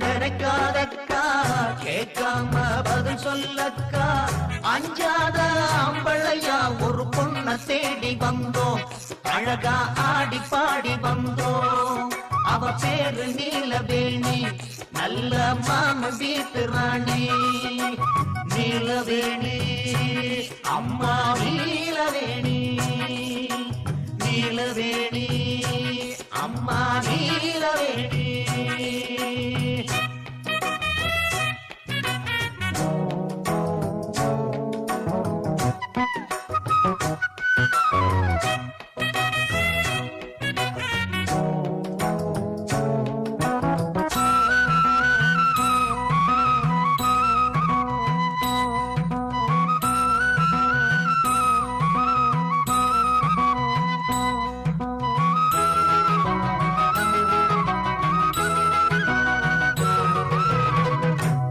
நினைக்காதக்கா கேட்காம பதில் சொல்லக்கா அஞ்சாத ஆம்பளையா ஒரு பொண்ண தேடி வந்தோம் அழகா ஆடி பாடி வந்தோம் அவ பேரு நீலவேணி நல்ல மாம வீட்டு ராணி நீலவேணி அம்மா நீலவேணி நீலவேணி அம்மா நீலவேணி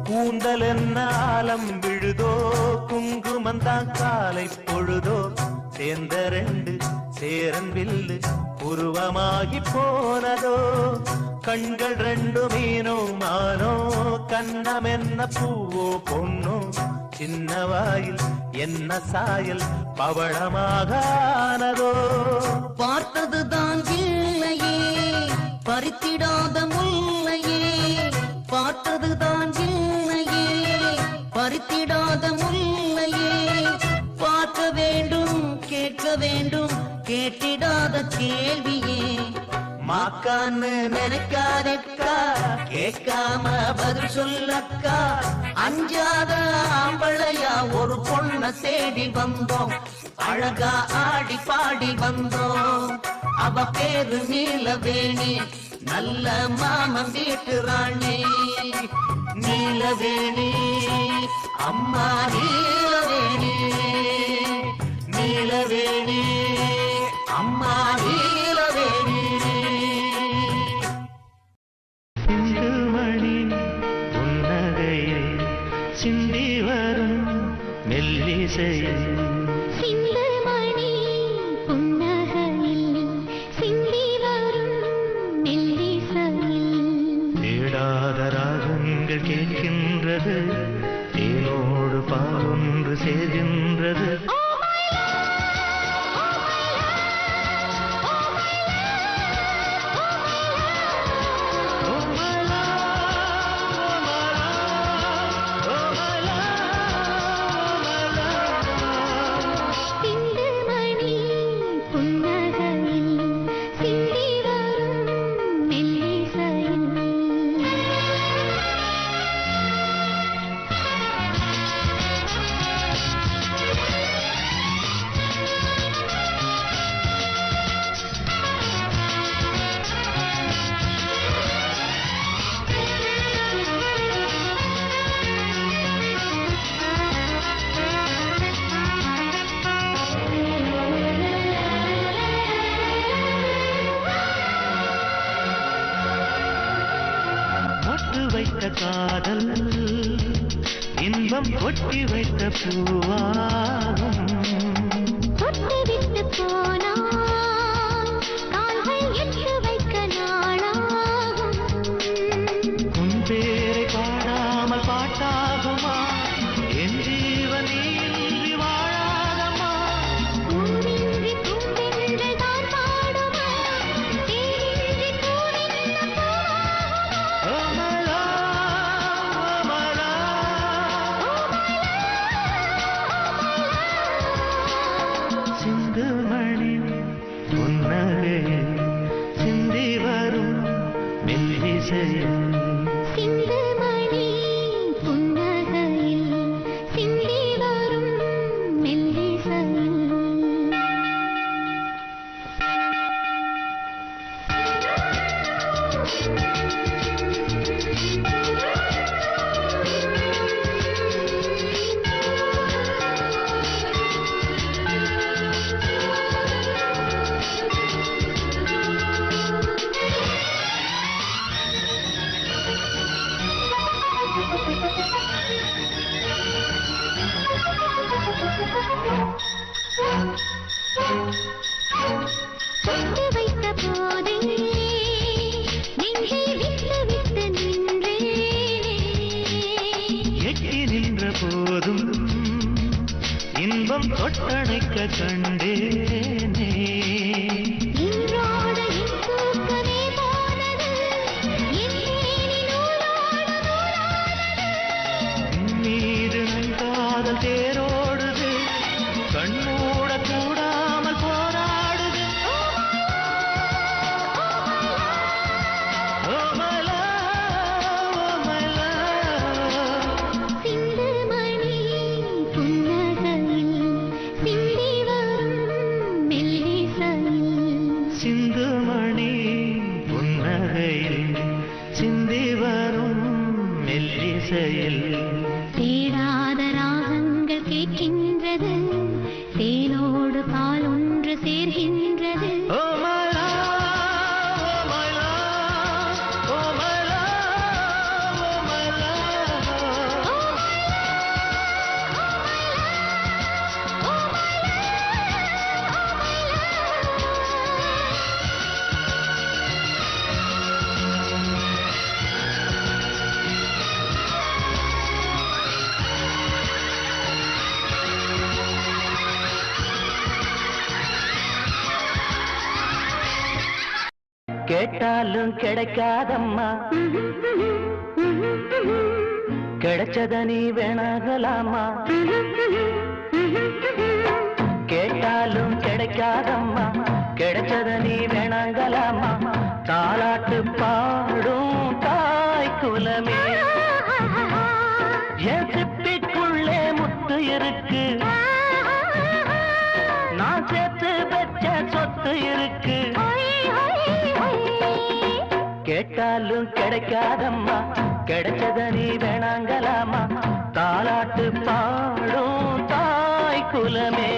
கூந்தல் என்ன ஆலம் விழுதோ குங்குமந்தான் காலை பொழுதோ சேர்ந்த ரெண்டு சேரன் வில்லு உருவமாகி போனதோ கண்கள் ரெண்டு மீனோ மானோ கண்ணம் என்ன பூவோ பொன்னோ சின்ன வாயில் என்ன சாயல் பவளமாக ஆனதோ பார்த்ததுதான் இல்லையே பறித்திடாத முல்லையே பார்த்ததுதான் இல்லையே பறித்திடாத முல்லையே பார்க்க வேண்டும் கேட்க வேண்டும் கேட்டிடாத கேள்வியே மாக்கான்னு நினைக்காதக்கா கேட்காம பதில் சொல்லக்கா அஞ்சாத ஆம்பளையா ஒரு பொண்ண தேடி வந்தோம் அழகா ஆடி பாடி வந்தோம் அவ பேரு நீலவேணி நல்ல மாமன் வீட்டு ராணி நீலவேணி அம்மா நீலவேணி நீலவேணி அம்மா நீலவேணி சிந்துமணி புன்னகையில் சிந்தி வரும் மெல்லிசையில் சிந்துமணி புன்னகையில் சிந்தி வரும் மெல்லிசையில் தேடாத ராகங்கள் கேட்கின்றது தேனோடு பாலொன்று சேர்கின்றது சிந்துமணி புன்னகையில் சிந்தி வரும் மெல்லிசையில் மொட்டு வைத்த காதல் இன்பம் கொட்டி வைத்த பூவாகும் தொட்டுவிட்டு போனால் கால்கள் எட்டு வைக்க நாளாகும் உன் பேரை பாடாமல் பாட்டாகுமா என் ஜீவன் நீ வாழாதமா பூவின்றி பூவென்று தான் பாடுமா தேனின்றி பூவென்ன அமலா அமலா சிந்துமணி தேரோடுது கண்ணோட கூடாமல் போராடுது ஓ my love, oh my love. சிந்து மணி புன்னகையில் சிந்தி வரும் மெல்லிசையில் சிந்துமணி புன்னகையில் சிந்தி வரும் மெல்லிசையில் தேடாத ராகங்கள் கேட்கின்றது தேனோடு பால் ஒன்று சேர்கின்றது ஓ my love, oh my love, oh my love, oh my love. கேட்டாலும் கிடைக்காதம்மா கிடைச்சத நீ வேணாகலாமா கேட்டாலும் கிடைக்காதம்மா கிடைச்சத நீ வேணாங்கலாமா தாலாட்டு பாடும் தாய் குலமே என் சிப்பிக்குள்ளே முத்து இருக்கு நான் சேர்த்து வச்ச சொத்து இருக்கு கேட்டாலும் கிடைக்காதம்மா கிடைச்சத நீ வேணாங்கலாமா தாலாட்டு பாடும் தாய் குலமே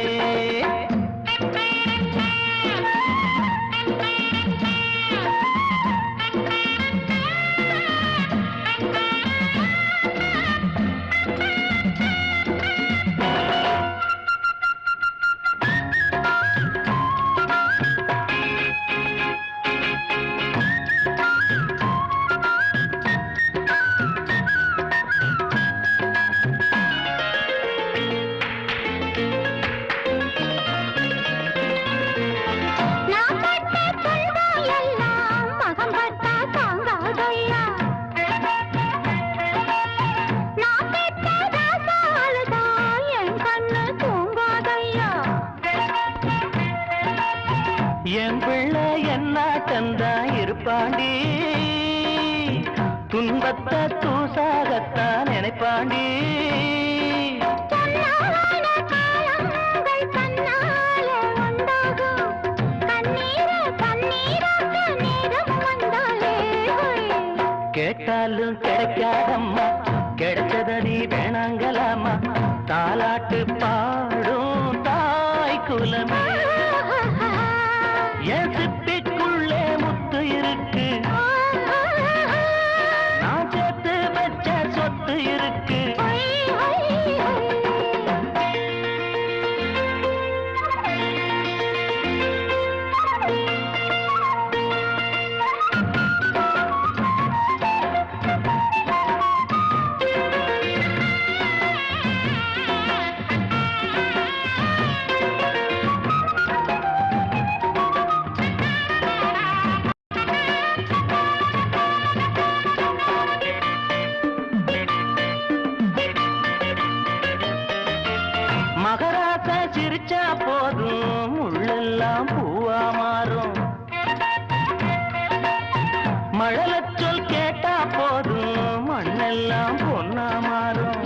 என் பிள்ளை என்னாட்டந்தான் இருப்பாண்டி துன்பத்தை தூசாகத்தான் நினைப்பாண்டி கேட்டாலும் கிடைக்காதம்மா கிடைச்சத நீ வேணாங்கலாமா தாலாட்டு பாடும் தாய் குலமே என் சிப்பிக்குள்ளே முத்து இருக்கு நான் சேர்த்து வச்ச சொத்து இருக்கு மகராச சிரிச்சா போதும் முள்ளெல்லாம் பூவா மாறும் மழலைச் சொல் கேட்டா போதும் மண்ணெல்லாம் பொன்னா மாறும்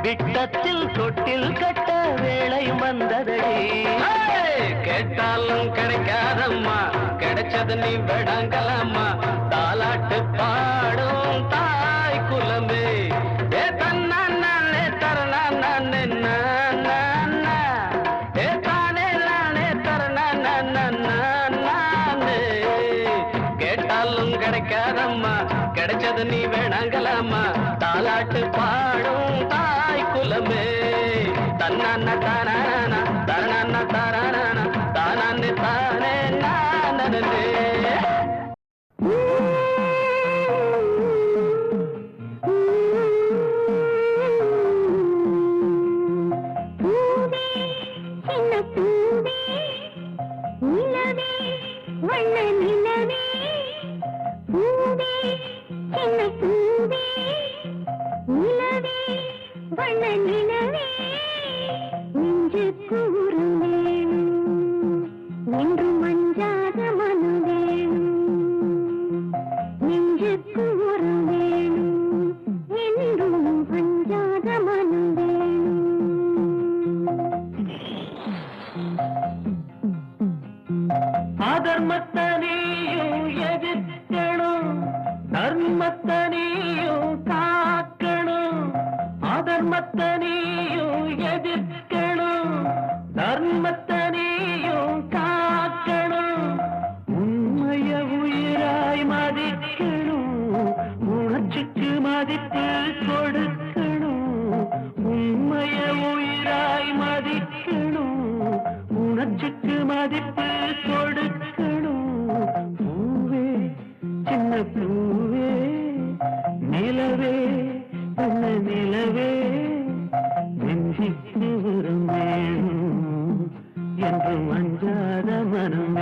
விட்டத்தில் தொட்டில் கட்ட வேளையும் வந்ததடி கேட்டாலும் கிடைக்காதம்மா கிடைச்சது நீ விடங்கலாமா தாலாட்டு பாடும் தாய் குலமே ஏ தன்னா நானே தரணா நானே நானே ஏ தானே நானே தரணா நானே கேட்டாலும் கிடைக்காதம்மா கிடைச்சது நீ வேணாங்கலாமா தாலாட்டு பாடும் தாய் குலமே தன்னான தானானா தரணான தாரானா தானே தானே நானே என்னை பூவே நிலவே வண்ண நிலவே நெஞ்சுக்கு உரம் வேணும் என்றும் மஞ்சாத மனம் வேணும் நெஞ்சுக்கு உரம் வேணும் என்றும் மஞ்சாத மனம் வேணும் அதர்மத்தனையும் எதிர்க்கணும் தர்மத்தனையும் காக்கணும் அதர்மத்தனையும் எதிர்க்கணும் தர்மத்தனையும் காக்கணும் உண்மைய உயிராய் மதிக்கணும் உணர்ச்சிக்கு மதிப்பு கொடுக்கணும் உண்மைய உயிராய் மதிக்கணும் உணர்ச்சிக்கு மதிப்பு கொடுக்கணும் பூவே சின்ன பூவே நிலவே உன்ன நிலவே நெஞ்சிக்கு உரம் வேணும் என்று மஞ்சாத மனம்